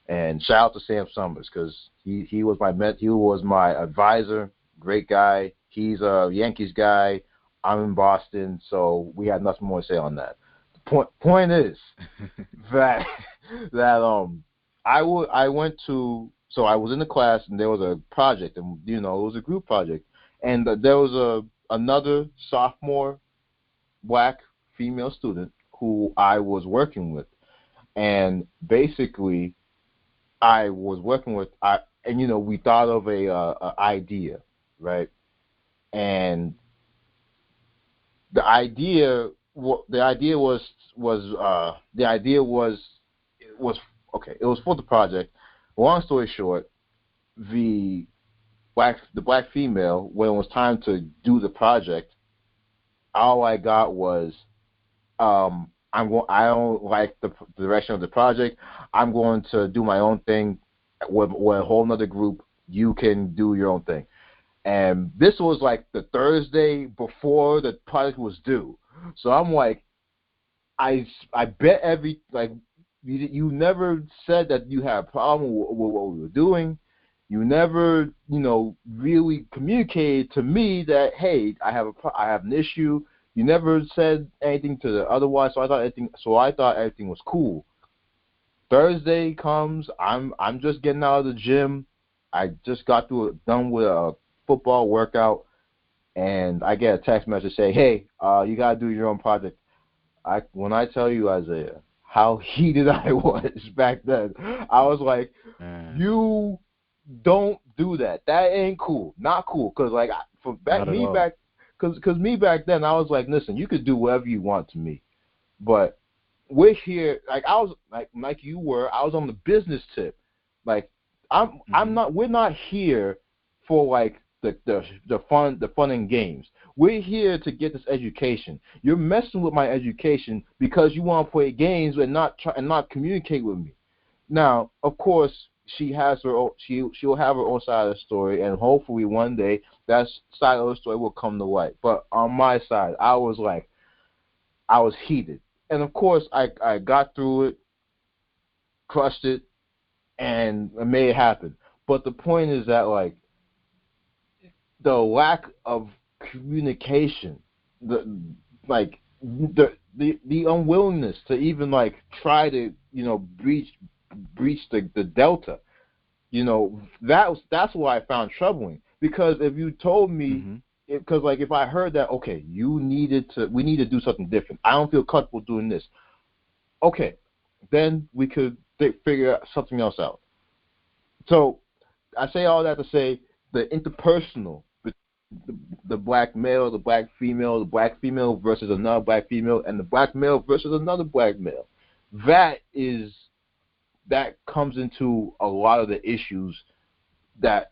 And shout out to Sam Summers, because he was my advisor, great guy. He's a Yankees guy. I'm in Boston, so we had nothing more to say on that. The point is that I was in the class, and there was a project, and it was a group project, and there was another sophomore black female student who I was working with, and basically I was working with we thought of a idea, right? And the idea was okay. It was for the project. Long story short, the black female, when it was time to do the project, all I got was, I don't like the direction of the project. I'm going to do my own thing with a whole other group. You can do your own thing. And this was like the Thursday before the project was due. So I'm like, I bet you never said that you had a problem with what we were doing. You never, really communicated to me that, hey, I have an issue. You never said anything to the otherwise. So I thought everything was cool. Thursday comes. I'm just getting out of the gym. I just got done with a football workout, and I get a text message saying, hey, you gotta do your own project. When I tell you, Isaiah, how heated I was back then, I was like, you don't do that. That ain't cool. Not cool. Because me back then, I was like, listen, you could do whatever you want to me, but we're here. Like I was like you were. I was on the business tip. Like I'm not. We're not here for like the fun and games. We're here to get this education. You're messing with my education because you want to play games and not communicate with me. Now, of course, she'll have her own side of the story, and hopefully one day that side of the story will come to light. But on my side, I was heated, and of course, I got through it, crushed it, and made it happen. But the point is that like the lack of communication, the unwillingness to even like try to breach the delta, that's what I found troubling. Because if you told me, because like if I heard that, okay, we need to do something different. I don't feel comfortable doing this. Okay, then we could figure something else out. So I say all that to say the interpersonal, the black male, the black female versus another black female, and the black male versus another black male. That comes into a lot of the issues that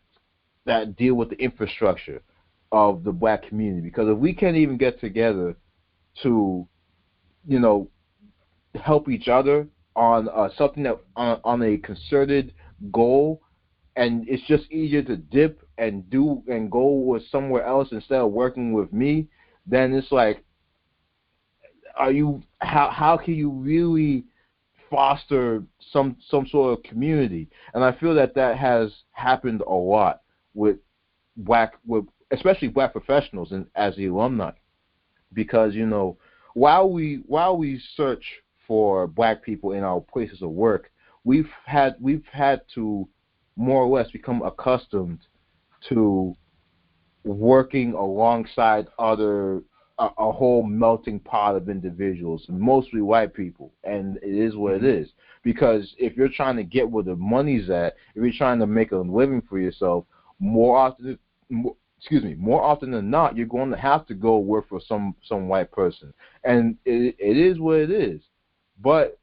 deal with the infrastructure of the black community. Because if we can't even get together to, help each other on something that on a concerted goal, and it's just easier to dip and go with somewhere else instead of working with me, then it's like, how can you really foster some sort of community? And I feel that has happened a lot with especially black professionals and as the alumni, because while we search for black people in our places of work, we've had to more or less become accustomed to working alongside a whole melting pot of individuals, mostly white people, and it is what it is. Because if you're trying to get where the money's at, if you're trying to make a living for yourself, more often than not, you're going to have to go work for some white person, and it is what it is. But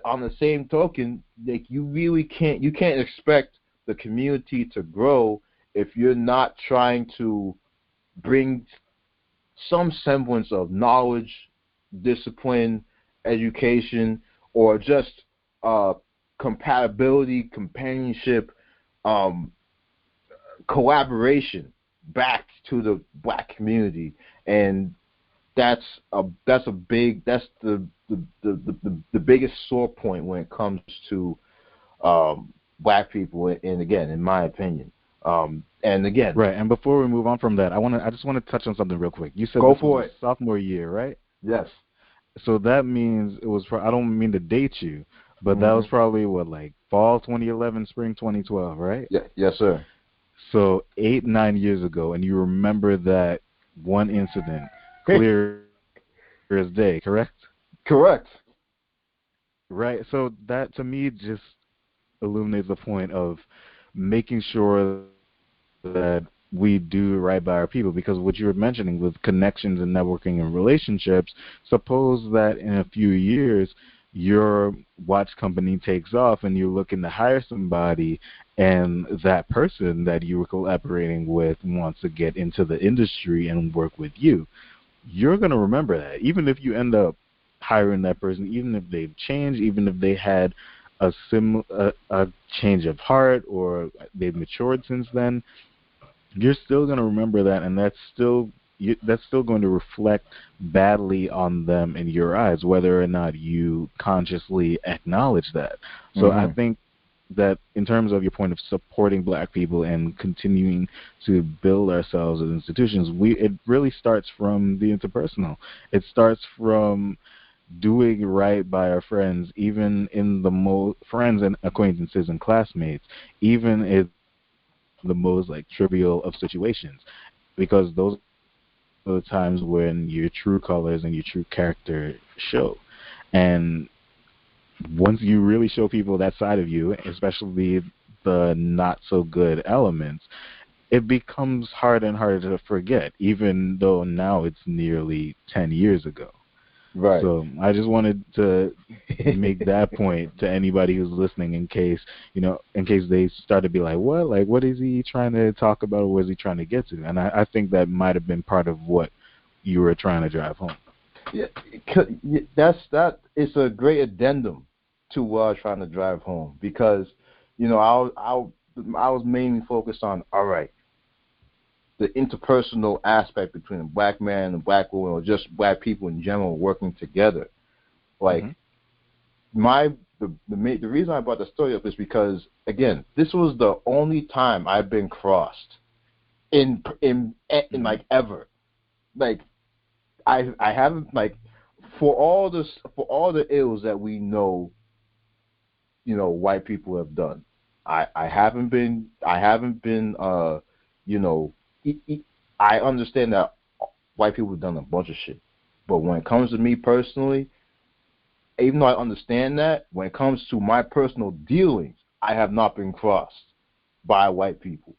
on the same token, like you can't expect the community to grow if you're not trying to bring some semblance of knowledge, discipline, education, or just compatibility, companionship, collaboration back to the black community. And that's the biggest sore point when it comes to black people, and again, in my opinion. And again, right. And before we move on from that, I just want to touch on something real quick. You said go this for was it. Sophomore year, right? Yes. So that means it was. I don't mean to date you, but that was probably like fall 2011, spring 2012, right? Yeah. Yes, sir. So 8-9 years ago, and you remember that one incident clear as day, correct? Correct. Right. So that to me just illuminates the point of making sure that we do right by our people, because what you were mentioning with connections and networking and relationships, suppose that in a few years your watch company takes off and you're looking to hire somebody, and that person that you were collaborating with wants to get into the industry and work with you. You're going to remember that. Even if you end up hiring that person, even if they've changed, even if they had a change of heart or they've matured since then, you're still going to remember that, and that's still that's still going to reflect badly on them in your eyes, whether or not you consciously acknowledge that. So I think that in terms of your point of supporting black people and continuing to build ourselves as institutions, it really starts from the interpersonal. It starts from doing right by our friends, even in the friends and acquaintances and classmates, even in the most like trivial of situations, because those are the times when your true colors and your true character show. And once you really show people that side of you, especially the not so good elements, it becomes harder and harder to forget, even though now it's nearly 10 years ago. Right. So I just wanted to make that point to anybody who's listening, in case they start to be like, what? Like, what is he trying to talk about, or what is he trying to get to? And I think that might have been part of what you were trying to drive home. Yeah, that is a great addendum to what I was trying to drive home, because, I was mainly focused on, all right, the interpersonal aspect between a black man and a black woman, or just black people in general working together. Like, the reason I brought the story up is because, again, this was the only time I've been crossed in like ever. Like, I haven't, like, for all the ills that we know, white people have done, I haven't been I understand that white people have done a bunch of shit, but when it comes to me personally, even though I understand that, when it comes to my personal dealings, I have not been crossed by white people.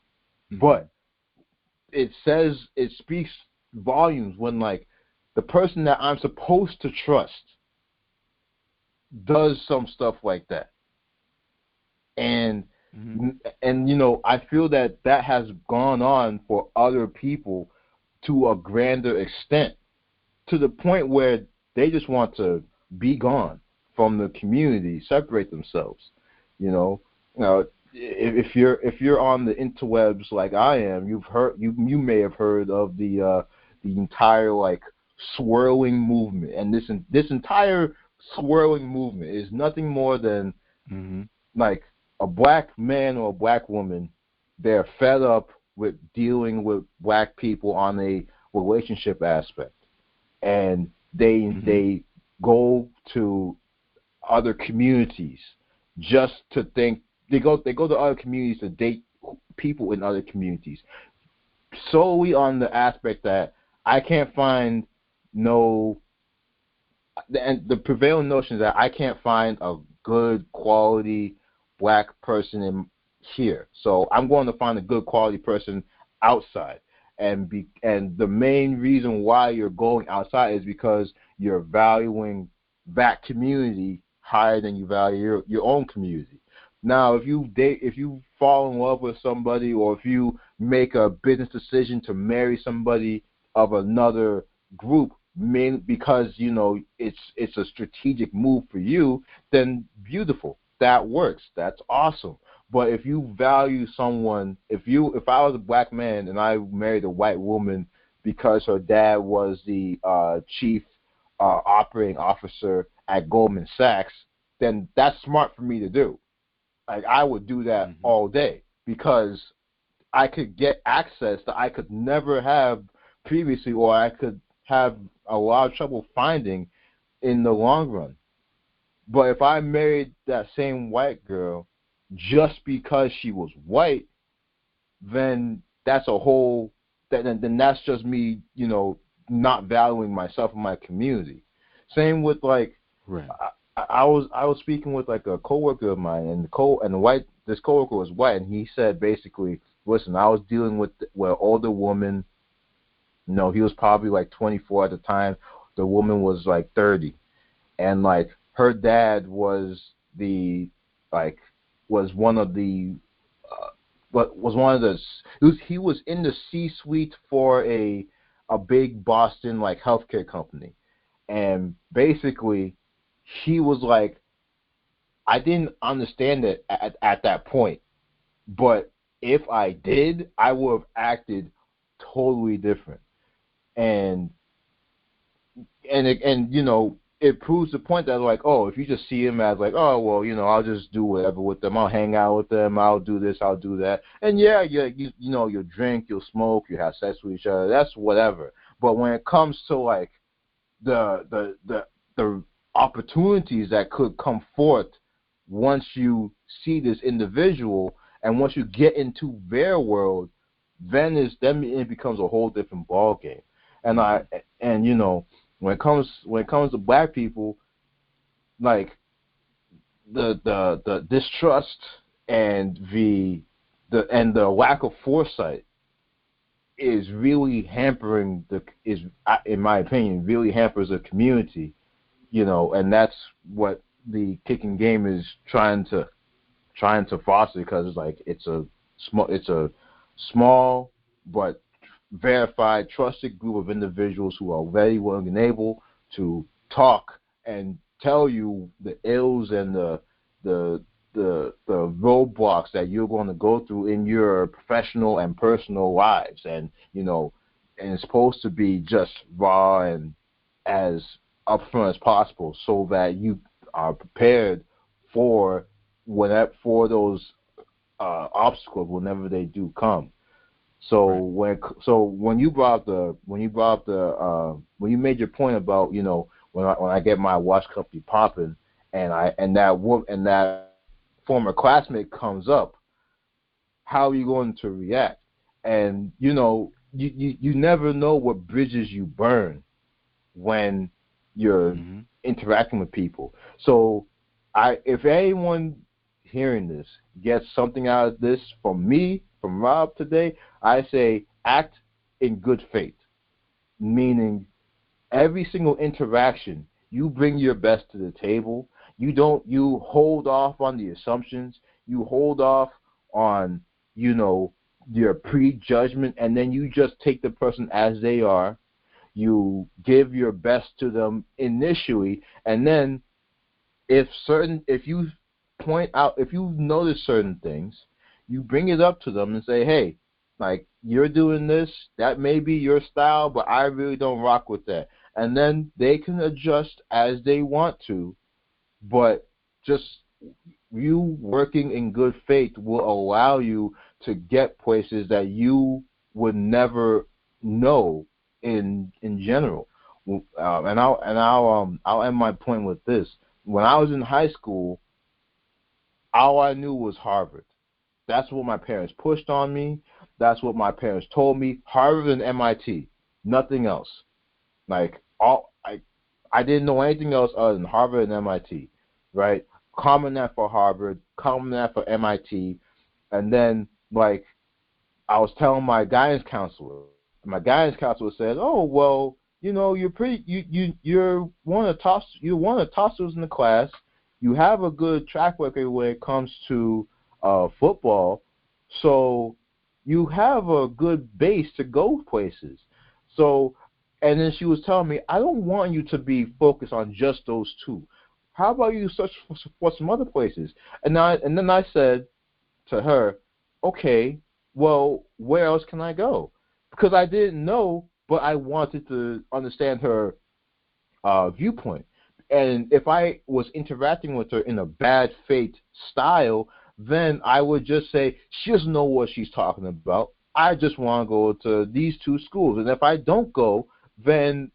But it speaks volumes when, like, the person that I'm supposed to trust does some stuff like that. And I feel that has gone on for other people to a grander extent, to the point where they just want to be gone from the community, separate themselves. If you're on the interwebs like I am, you may have heard of the entire, like, swirling movement, and this entire swirling movement is nothing more than like a black man or a black woman. They're fed up with dealing with black people on a relationship aspect, and they go to other communities just to think they go to other communities to date people in other communities, solely on the aspect that I can't find and the prevailing notion is that I can't find a good quality black person in here, so I'm going to find a good quality person outside. And the main reason why you're going outside is because you're valuing that community higher than you value your own community. Now, if you fall in love with somebody, or if you make a business decision to marry somebody of another group, because it's a strategic move for you, then beautiful, that works, that's awesome. But if you value someone, if I was a black man and I married a white woman because her dad was the chief operating officer at Goldman Sachs, then that's smart for me to do. Like, I would do that all day, because I could get access that I could never have previously, or I could have a lot of trouble finding in the long run. But if I married that same white girl just because she was white, then that's then that's just me, not valuing myself and my community. Same with, like, right. I was speaking with, like, a coworker of mine, and this coworker was white, and he said basically, listen, I was dealing with an older woman. He was probably like 24 at the time. The woman was like 30, and, like, her dad was he was in the C-suite for a big Boston, like, healthcare company, and basically he was like, I didn't understand it at that point, but if I did, I would have acted totally different. and it proves the point that like, oh, if you just see him as like, oh well, I'll just do whatever with them, I'll hang out with them, I'll do this, I'll do that, and yeah, you'll drink, you'll smoke, you have sex with each other, that's whatever. But when it comes to like the opportunities that could come forth once you see this individual and once you get into their world, then it becomes a whole different ball game. And when it comes to black people, like the distrust and the lack of foresight is really hampering in my opinion, really hampers the community, and that's what the kicking game is trying to foster, because it's like it's a small but verified, trusted group of individuals who are very willing and able to talk and tell you the ills and the roadblocks that you're going to go through in your professional and personal lives, and it's supposed to be just raw and as upfront as possible, so that you are prepared for those obstacles whenever they do come. So Right. when you made your point about when I get my watch company popping, and that former classmate comes up, how are you going to react? And you never know what bridges you burn when you're Mm-hmm. interacting with people. So if anyone hearing this gets something out of this from Rob today, I say act in good faith, meaning every single interaction, you bring your best to the table. You hold off on the assumptions. You hold off on, your prejudgment, and then you just take the person as they are. You give your best to them initially, and then if you if you notice certain things, you bring it up to them and say, hey, like, you're doing this, that may be your style, but I really don't rock with that. And then they can adjust as they want to, but just you working in good faith will allow you to get places that you would never know in general. I'll end my point with this. When I was in high school, all I knew was Harvard. That's what my parents pushed on me. That's what my parents told me. Harvard and MIT, nothing else. Like I didn't know anything else other than Harvard and MIT, right? Common App for Harvard, Common App for MIT, and then like I was telling my guidance counselor. My guidance counselor said, "Oh well, you're one of the tossers in the class. You have a good track record when it comes to football, so you have a good base to go places." So, and then she was telling me, "I don't want you to be focused on just those two. How about you search for some other places?" And then I said to her, "Okay, well, where else can I go?" Because I didn't know, but I wanted to understand her viewpoint. And if I was interacting with her in a bad faith style, then I would just say, she doesn't know what she's talking about. I just want to go to these two schools. And if I don't go, then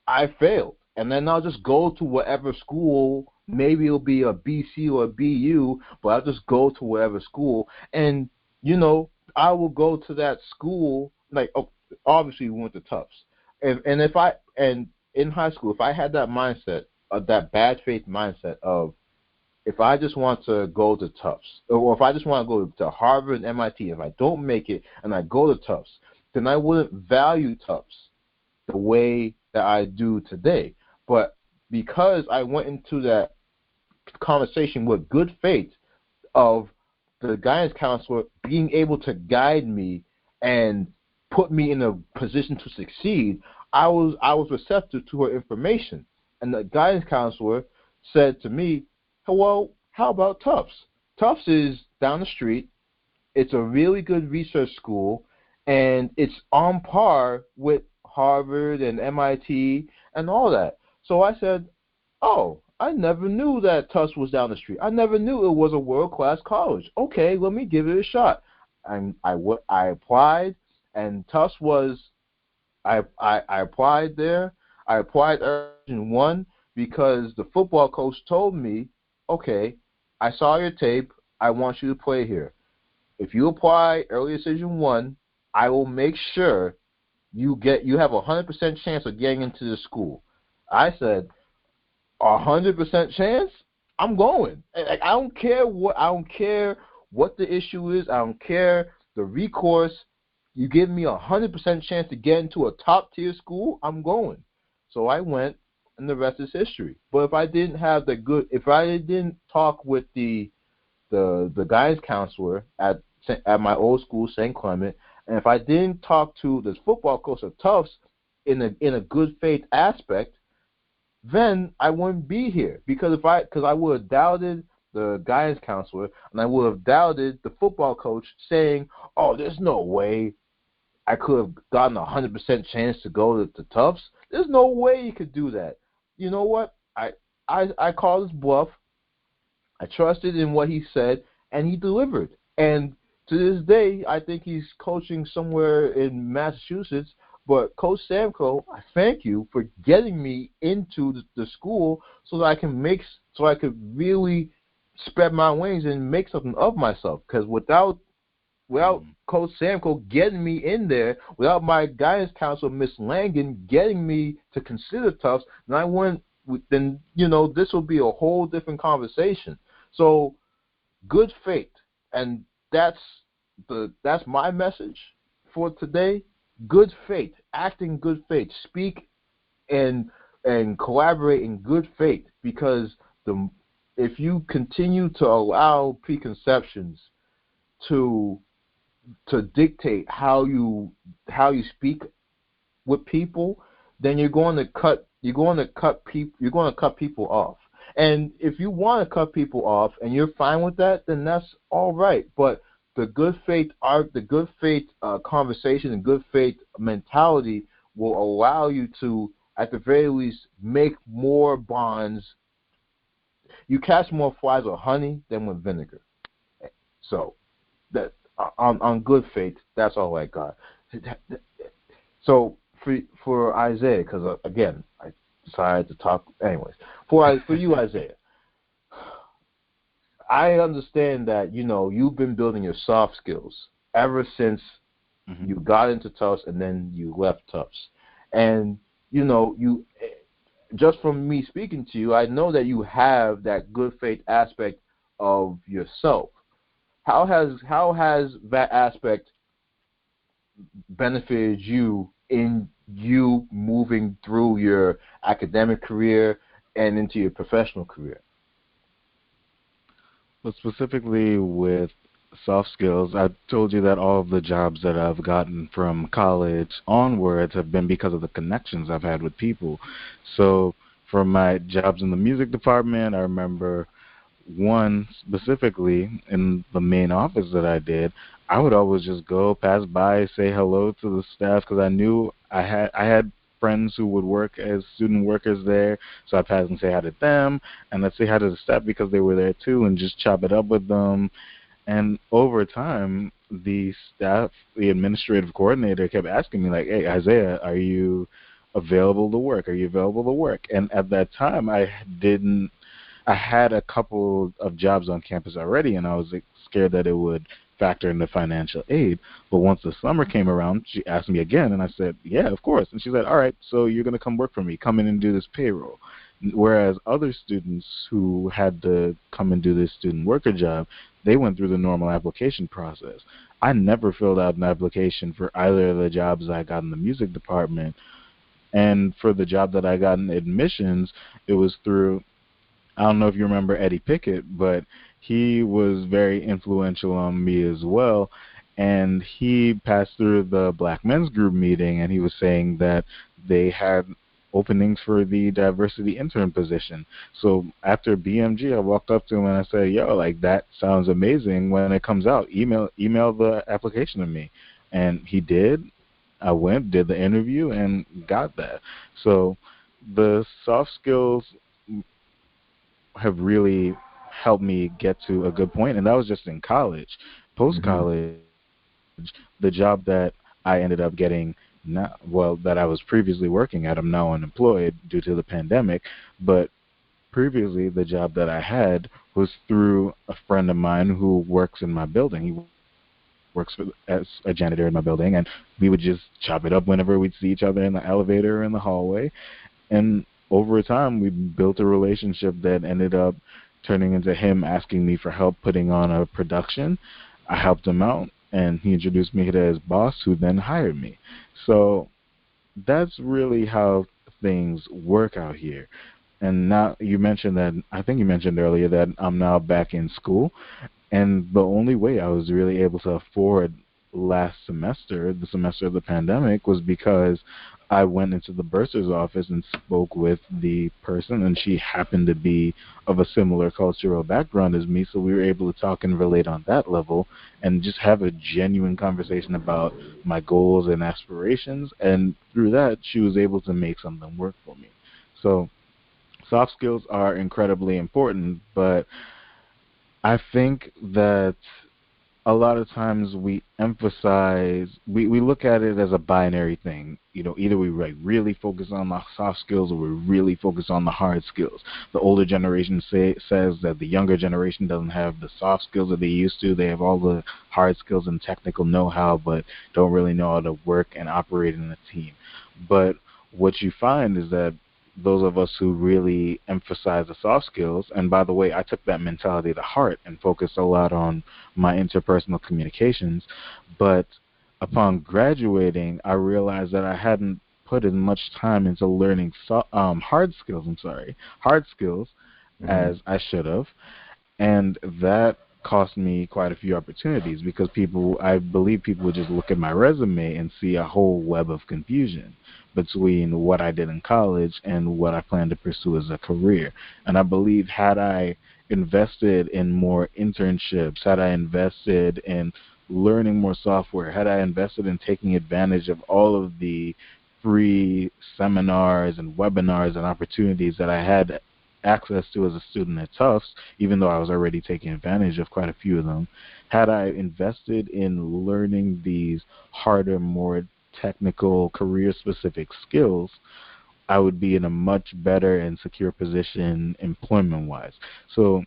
I failed. And then I'll just go to whatever school. Maybe it'll be a BC or a BU, but I'll just go to whatever school. And, I will go to that school. Like, obviously, we went to Tufts. And in high school, if I had that mindset, that bad faith mindset of, if I just want to go to Tufts, or if I just want to go to Harvard and MIT, if I don't make it and I go to Tufts, then I wouldn't value Tufts the way that I do today. But because I went into that conversation with good faith of the guidance counselor being able to guide me and put me in a position to succeed, I was receptive to her information. And the guidance counselor said to me, well, how about Tufts? Tufts is down the street. It's a really good research school, and it's on par with Harvard and MIT and all that. So I said, oh, I never knew that Tufts was down the street. I never knew it was a world-class college. Okay, let me give it a shot. I applied, and Tufts was, I applied there. I applied Division 1 because the football coach told me, okay, I saw your tape. I want you to play here. If you apply early Division 1, I will make sure you have a 100% chance of getting into the school. I said, 100% chance? I'm going. Like, I don't care what the issue is. I don't care the recourse. You give me 100% chance to get into a top tier school, I'm going. So I went, and the rest is history. But if I didn't talk with the guidance counselor at my old school, St. Clement, and if I didn't talk to this football coach at Tufts in a good faith aspect, then I wouldn't be here because I would have doubted the guidance counselor and I would have doubted the football coach saying, "Oh, there's no way I could have gotten 100% chance to go to Tufts. There's no way you could do that." You know what? I called his bluff. I trusted in what he said, and he delivered. And to this day, I think he's coaching somewhere in Massachusetts. But Coach Samko, I thank you for getting me into the school so that I could really spread my wings and make something of myself. Because without Coach Samko getting me in there, without my guidance counselor, Miss Langan, getting me to consider Tufts, then this will be a whole different conversation. So, good faith, and that's my message for today. Good faith, act in good faith, speak and collaborate in good faith, because if you continue to allow preconceptions to dictate how you speak with people, then you're going to cut people off. And if you want to cut people off and you're fine with that, then that's all right. But the good faith conversation and good faith mentality will allow you to, at the very least, make more bonds. You catch more flies with honey than with vinegar. So that on good faith, that's all I got. So for Isaiah, because again, I decided to talk anyways. For you, Isaiah, I understand that you've been building your soft skills ever since you got into Tufts and then you left Tufts, and you just from me speaking to you, I know that you have that good faith aspect of yourself. How has that aspect benefited you in you moving through your academic career and into your professional career? Well, specifically with soft skills, I told you that all of the jobs that I've gotten from college onwards have been because of the connections I've had with people. So for my jobs in the music department, I remember one specifically in the main office that I did, I would always just go, pass by, say hello to the staff, because I knew I had friends who would work as student workers there, so I'd pass and say hi to them, and I'd say hi to the staff because they were there too, and just chop it up with them. And over time, the administrative coordinator kept asking me, like, "Hey, Isaiah, are you available to work? Are you available to work?" And at that time, I had a couple of jobs on campus already, and I was scared that it would factor into financial aid. But once the summer came around, she asked me again, and I said, "Yeah, of course." And she said, "All right, so you're going to come work for me. Come in and do this payroll." Whereas other students who had to come and do this student worker job, they went through the normal application process. I never filled out an application for either of the jobs I got in the music department. And for the job that I got in admissions, it was through, I don't know if you remember Eddie Pickett, but he was very influential on me as well. And he passed through the Black Men's Group meeting, and he was saying that they had openings for the diversity intern position. So after BMG, I walked up to him and I said, "Yo, like, that sounds amazing. When it comes out, email the application to me." And he did. I went, did the interview, and got that. So the soft skills have really helped me get to a good point, and that was just in college. Post Hmm. college, the job that I ended up getting now, well, that I was previously working at, I'm now unemployed due to the pandemic, but previously the job that I had was through a friend of mine who works in my building. He works as a janitor in my building, and we would just chop it up whenever we'd see each other in the elevator or in the hallway. And over time, we built a relationship that ended up turning into him asking me for help putting on a production. I helped him out, and he introduced me to his boss, who then hired me. So that's really how things work out here. And now you mentioned that, I think you mentioned earlier that I'm now back in school. And the only way I was really able to afford last semester, the semester of the pandemic, was because I went into the bursar's office and spoke with the person, and she happened to be of a similar cultural background as me, so we were able to talk and relate on that level and just have a genuine conversation about my goals and aspirations, and through that, she was able to make something work for me. So soft skills are incredibly important, but I think that a lot of times we look at it as a binary thing. Either we really focus on the soft skills or we really focus on the hard skills. The older generation says that the younger generation doesn't have the soft skills that they used to. They have all the hard skills and technical know-how, but don't really know how to work and operate in a team. But what you find is that those of us who really emphasize the soft skills, and by the way, I took that mentality to heart and focused a lot on my interpersonal communications, but upon graduating, I realized that I hadn't put as much time into learning hard skills Hmm. as I should have, and that cost me quite a few opportunities because I believe people would just look at my resume and see a whole web of confusion between what I did in college and what I plan to pursue as a career. And I believe had I invested in more internships, had I invested in learning more software, had I invested in taking advantage of all of the free seminars and webinars and opportunities that I had access to as a student at Tufts, even though I was already taking advantage of quite a few of them, had I invested in learning these harder, more technical, career-specific skills, I would be in a much better and secure position employment-wise. So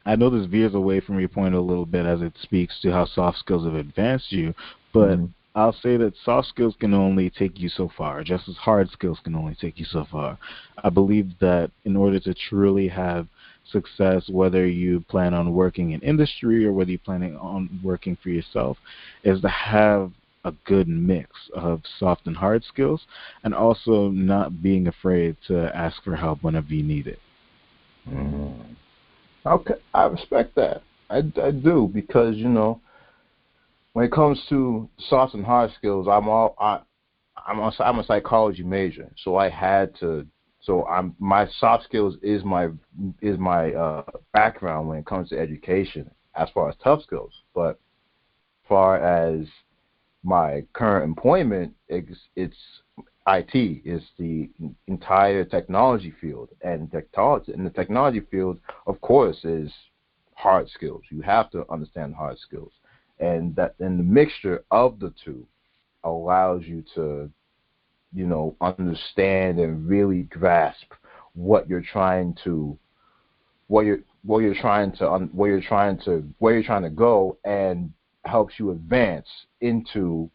I know this veers away from your point a little bit as it speaks to how soft skills have advanced you, but Hmm. I'll say that soft skills can only take you so far, just as hard skills can only take you so far. I believe that in order to truly have success, whether you plan on working in industry or whether you're planning on working for yourself, is to have a good mix of soft and hard skills, and also not being afraid to ask for help whenever you need it. Hmm. Okay, I respect that. I do because when it comes to soft and hard skills, I'm a psychology major, so I had to. So my soft skills is my background when it comes to education as far as tough skills. But far as my current employment, it's IT. It's the entire technology field, and technology in the technology field, of course, is hard skills. You have to understand hard skills, and the mixture of the two allows you to understand and really grasp what you're trying to where you're trying to go, and helps you advance into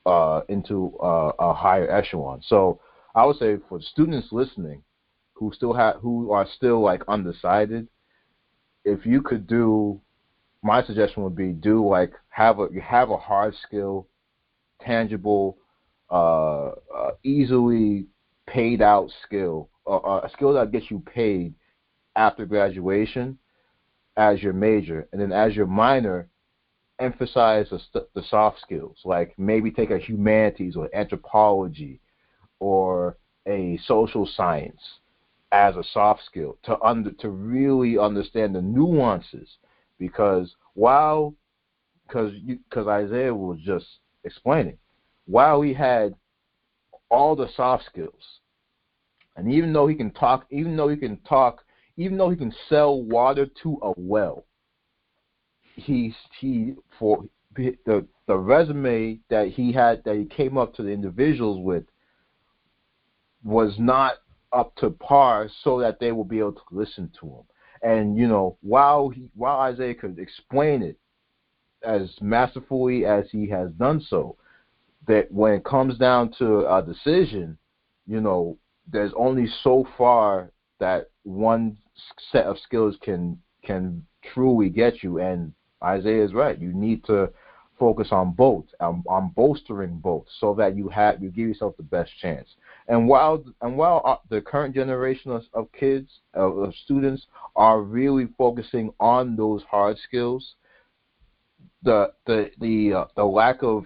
a higher echelon. So I would say for students listening who are still like undecided, if you could do, my suggestion would be do like have a hard skill, tangible, easily paid out skill, a skill that gets you paid after graduation as your major, and then as your minor, emphasize the soft skills, like maybe take a humanities or anthropology or a social science as a soft skill to really understand the nuances, because because Isaiah was just explaining, while he had all the soft skills, and even though he can talk, even though he can sell water to a well, he for the resume that he came up to the individuals with was not up to par, so that they will be able to listen to him. And while Isaiah could explain it as masterfully as he has done so, that when it comes down to a decision, there's only so far that one set of skills can truly get you. And Isaiah is right. You need to focus on both, on bolstering both, so that you give yourself the best chance. And while the current generation of kids, of students, are really focusing on those hard skills, the lack of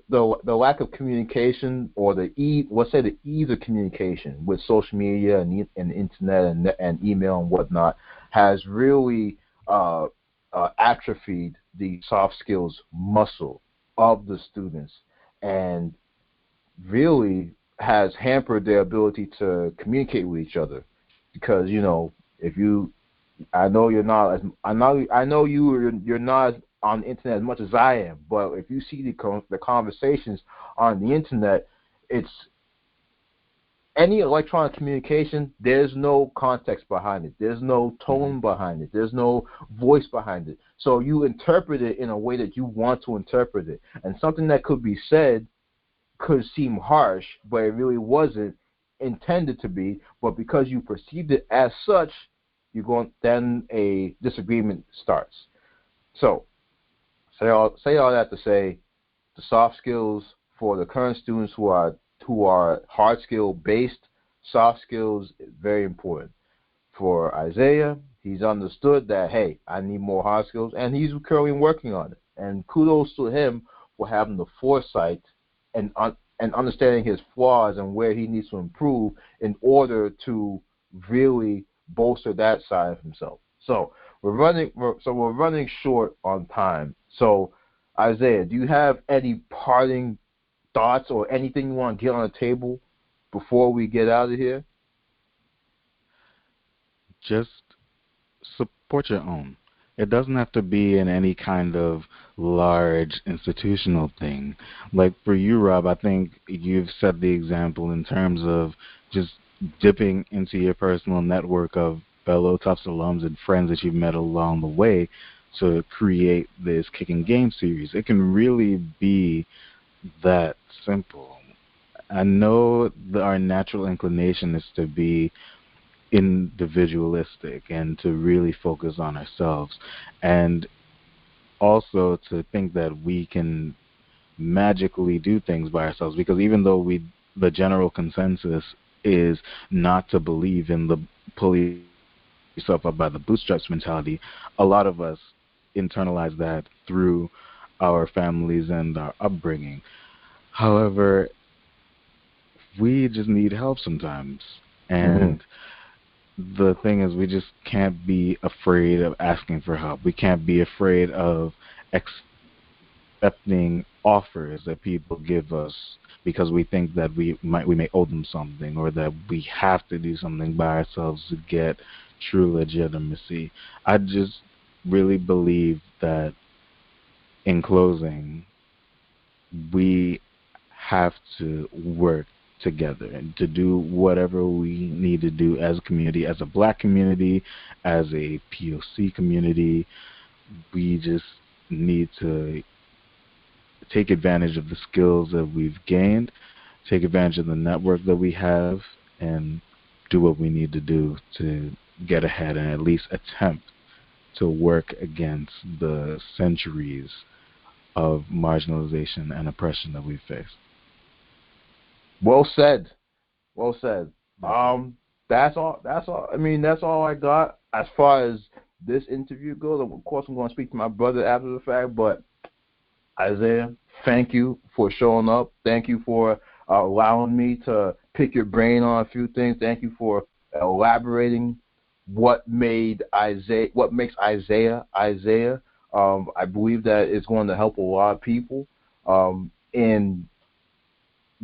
the lack of communication, or the ease of communication with social media and internet and email and whatnot, has really atrophied the soft skills muscle of the students, and really has hampered their ability to communicate with each other. Because if you, I know you're not as I know you're not on the internet as much as I am, but if you see the conversations on the internet, it's any electronic communication. There's no context behind it. There's no tone behind it. There's no voice behind it. So you interpret it in a way that you want to interpret it, and something that could be said could seem harsh, but it really wasn't intended to be. But because you perceived it as such, then a disagreement starts. So say all that to say, the soft skills for the current students who are hard skill based, soft skills is very important. For Isaiah, he's understood that, hey, I need more hard skills, and he's currently working on it. And kudos to him for having the foresight and understanding his flaws and where he needs to improve in order to really bolster that side of himself. So we're running short on time. So Isaiah, do you have any parting thoughts or anything you want to get on the table before we get out of here? Just support your own. It doesn't have to be in any kind of large institutional thing. Like for you, Rob, I think you've set the example in terms of just dipping into your personal network of fellow Tufts alums and friends that you've met along the way to create this kicking game series. It can really be that simple. I know that our natural inclination is to be individualistic and to really focus on ourselves, and also to think that we can magically do things by ourselves, because even though the general consensus is not to believe in the pull yourself up by the bootstraps mentality, a lot of us internalize that through our families and our upbringing. However, we just need help sometimes, and the thing is, we just can't be afraid of asking for help. We can't be afraid of accepting offers that people give us because we think that we may owe them something, or that we have to do something by ourselves to get true legitimacy. I just really believe that, in closing, we have to work together and to do whatever we need to do as a community, as a black community, as a POC community. We just need to take advantage of the skills that we've gained, take advantage of the network that we have, and do what we need to do to get ahead and at least attempt to work against the centuries of marginalization and oppression that we've faced. Well said. Well said. That's all. I mean, that's all I got as far as this interview goes. Of course, I'm going to speak to my brother after the fact, but Isaiah, thank you for showing up. Thank you for allowing me to pick your brain on a few things. Thank you for elaborating what makes Isaiah Isaiah. I believe that it's going to help a lot of people in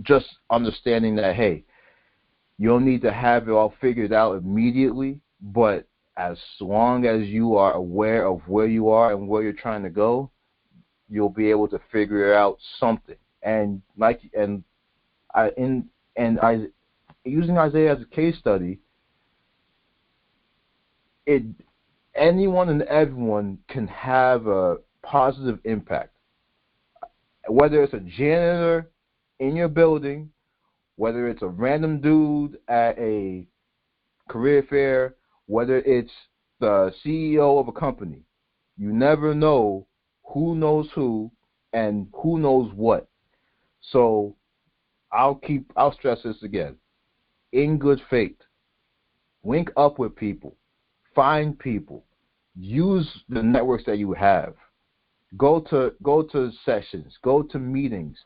just understanding that, hey, you don't need to have it all figured out immediately, but as long as you are aware of where you are and where you're trying to go, you'll be able to figure out something. And I using Isaiah as a case study, anyone and everyone can have a positive impact. Whether it's a janitor in your building, whether it's a random dude at a career fair, whether it's the CEO of a company, you never know who knows who and who knows what. So I'll stress this again. In good faith, link up with people, find people, use the networks that you have. Go to sessions, go to meetings,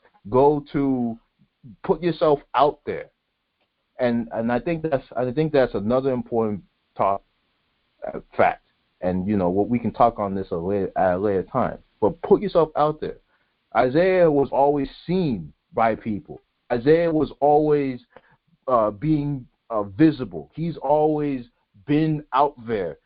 put yourself out there. And I think that's another important fact. And what we can talk on this at a later time. But put yourself out there. Isaiah was always seen by people. Isaiah was always being visible. He's always been out there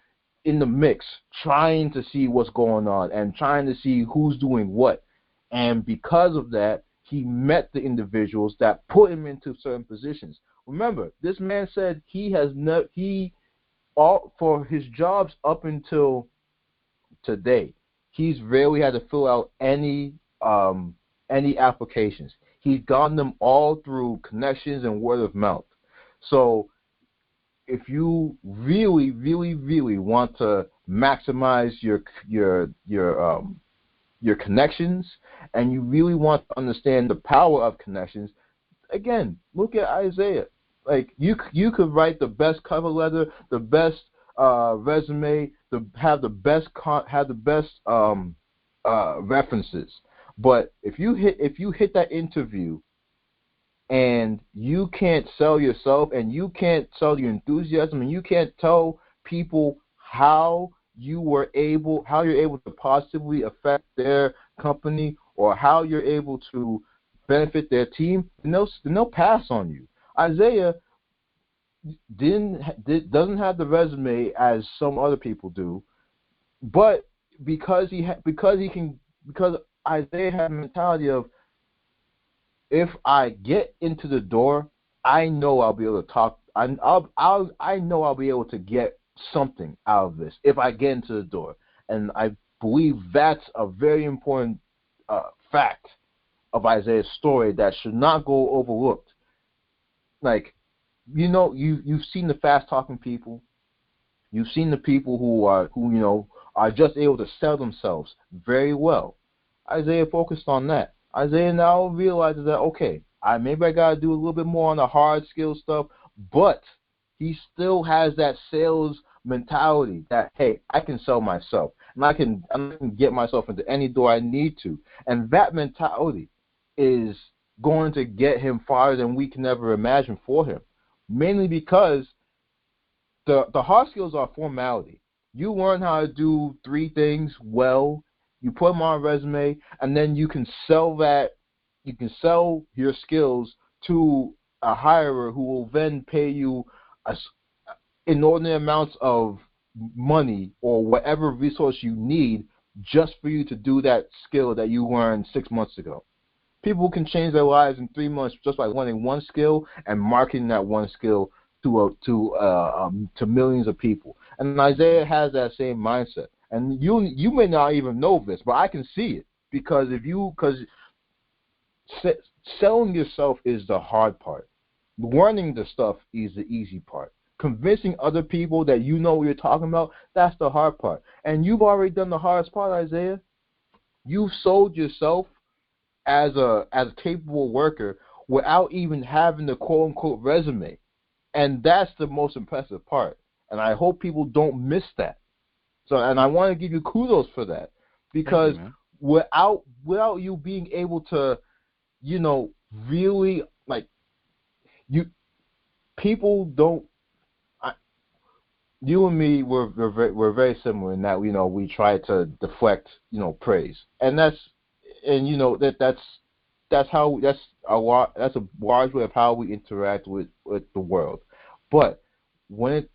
in the mix, trying to see what's going on and trying to see who's doing what. And because of that, he met the individuals that put him into certain positions. Remember, this man said for his jobs up until today, he's rarely had to fill out any applications. He's gotten them all through connections and word of mouth. So if you really, really, really want to maximize your connections, and you really want to understand the power of connections, again, look at Isaiah. Like you could write the best cover letter, the best resume, have the best references, but if you hit that interview and you can't sell yourself, and you can't sell your enthusiasm, and you can't tell people how you're able to positively affect their company, or how you're able to benefit their team, then they'll pass on you. Isaiah doesn't have the resume as some other people do, but because Isaiah had a mentality of, if I get into the door, I know I'll be able to talk. I know I'll be able to get something out of this if I get into the door. And I believe that's a very important fact of Isaiah's story that should not go overlooked. Like, you've seen the fast-talking people. You've seen the people who are just able to sell themselves very well. Isaiah focused on that. Isaiah now realizes that, okay, maybe I got to do a little bit more on the hard skill stuff, but he still has that sales mentality that, hey, I can sell myself, and I can get myself into any door I need to. And that mentality is going to get him farther than we can ever imagine for him, mainly because the hard skills are formality. You learn how to do 3 things well, you put them on a resume, and then you can sell your skills to a hirer who will then pay you inordinate amounts of money or whatever resource you need just for you to do that skill that you learned 6 months ago. People can change their lives in 3 months just by learning one skill and marketing that one skill to millions of people. And Isaiah has that same mindset. And you may not even know this, but I can see it, because selling yourself is the hard part. Learning the stuff is the easy part. Convincing other people that you know what you're talking about, that's the hard part. And you've already done the hardest part, Isaiah. You've sold yourself as a capable worker without even having the quote-unquote resume. And that's the most impressive part. And I hope people don't miss that. So, and I want to give you kudos for that, because without you being able to, really, like, people don't. You and me, we're very similar in that we try to deflect praise, and that's that's that's a large way of how we interact with the world. But when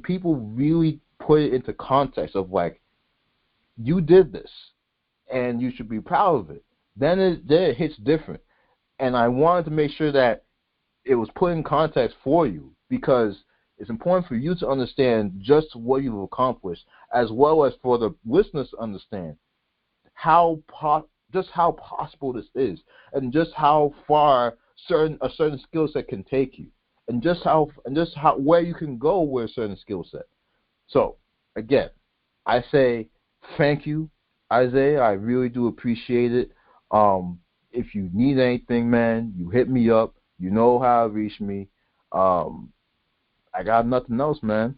people really put it into context of like, you did this and you should be proud of it, then it hits different. And I wanted to make sure that it was put in context for you, because it's important for you to understand just what you've accomplished, as well as for the listeners to understand just how possible this is, and just how far a certain skill set can take you, and just how where you can go with a certain skill set. So again, I say thank you, Isaiah. I really do appreciate it. If you need anything, man, you hit me up. You know how to reach me. I got nothing else, man.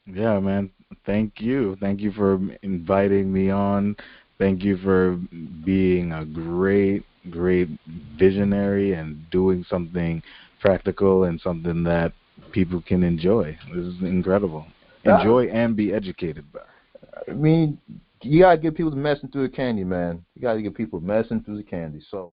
Yeah, man. Thank you. Thank you for inviting me on. Thank you for being a great visionary and doing something practical and something that people can enjoy. This is incredible. Uh, Enjoy and be educated by. I mean, you gotta give people the medicine through the candy, man. You gotta give people medicine through the candy. So.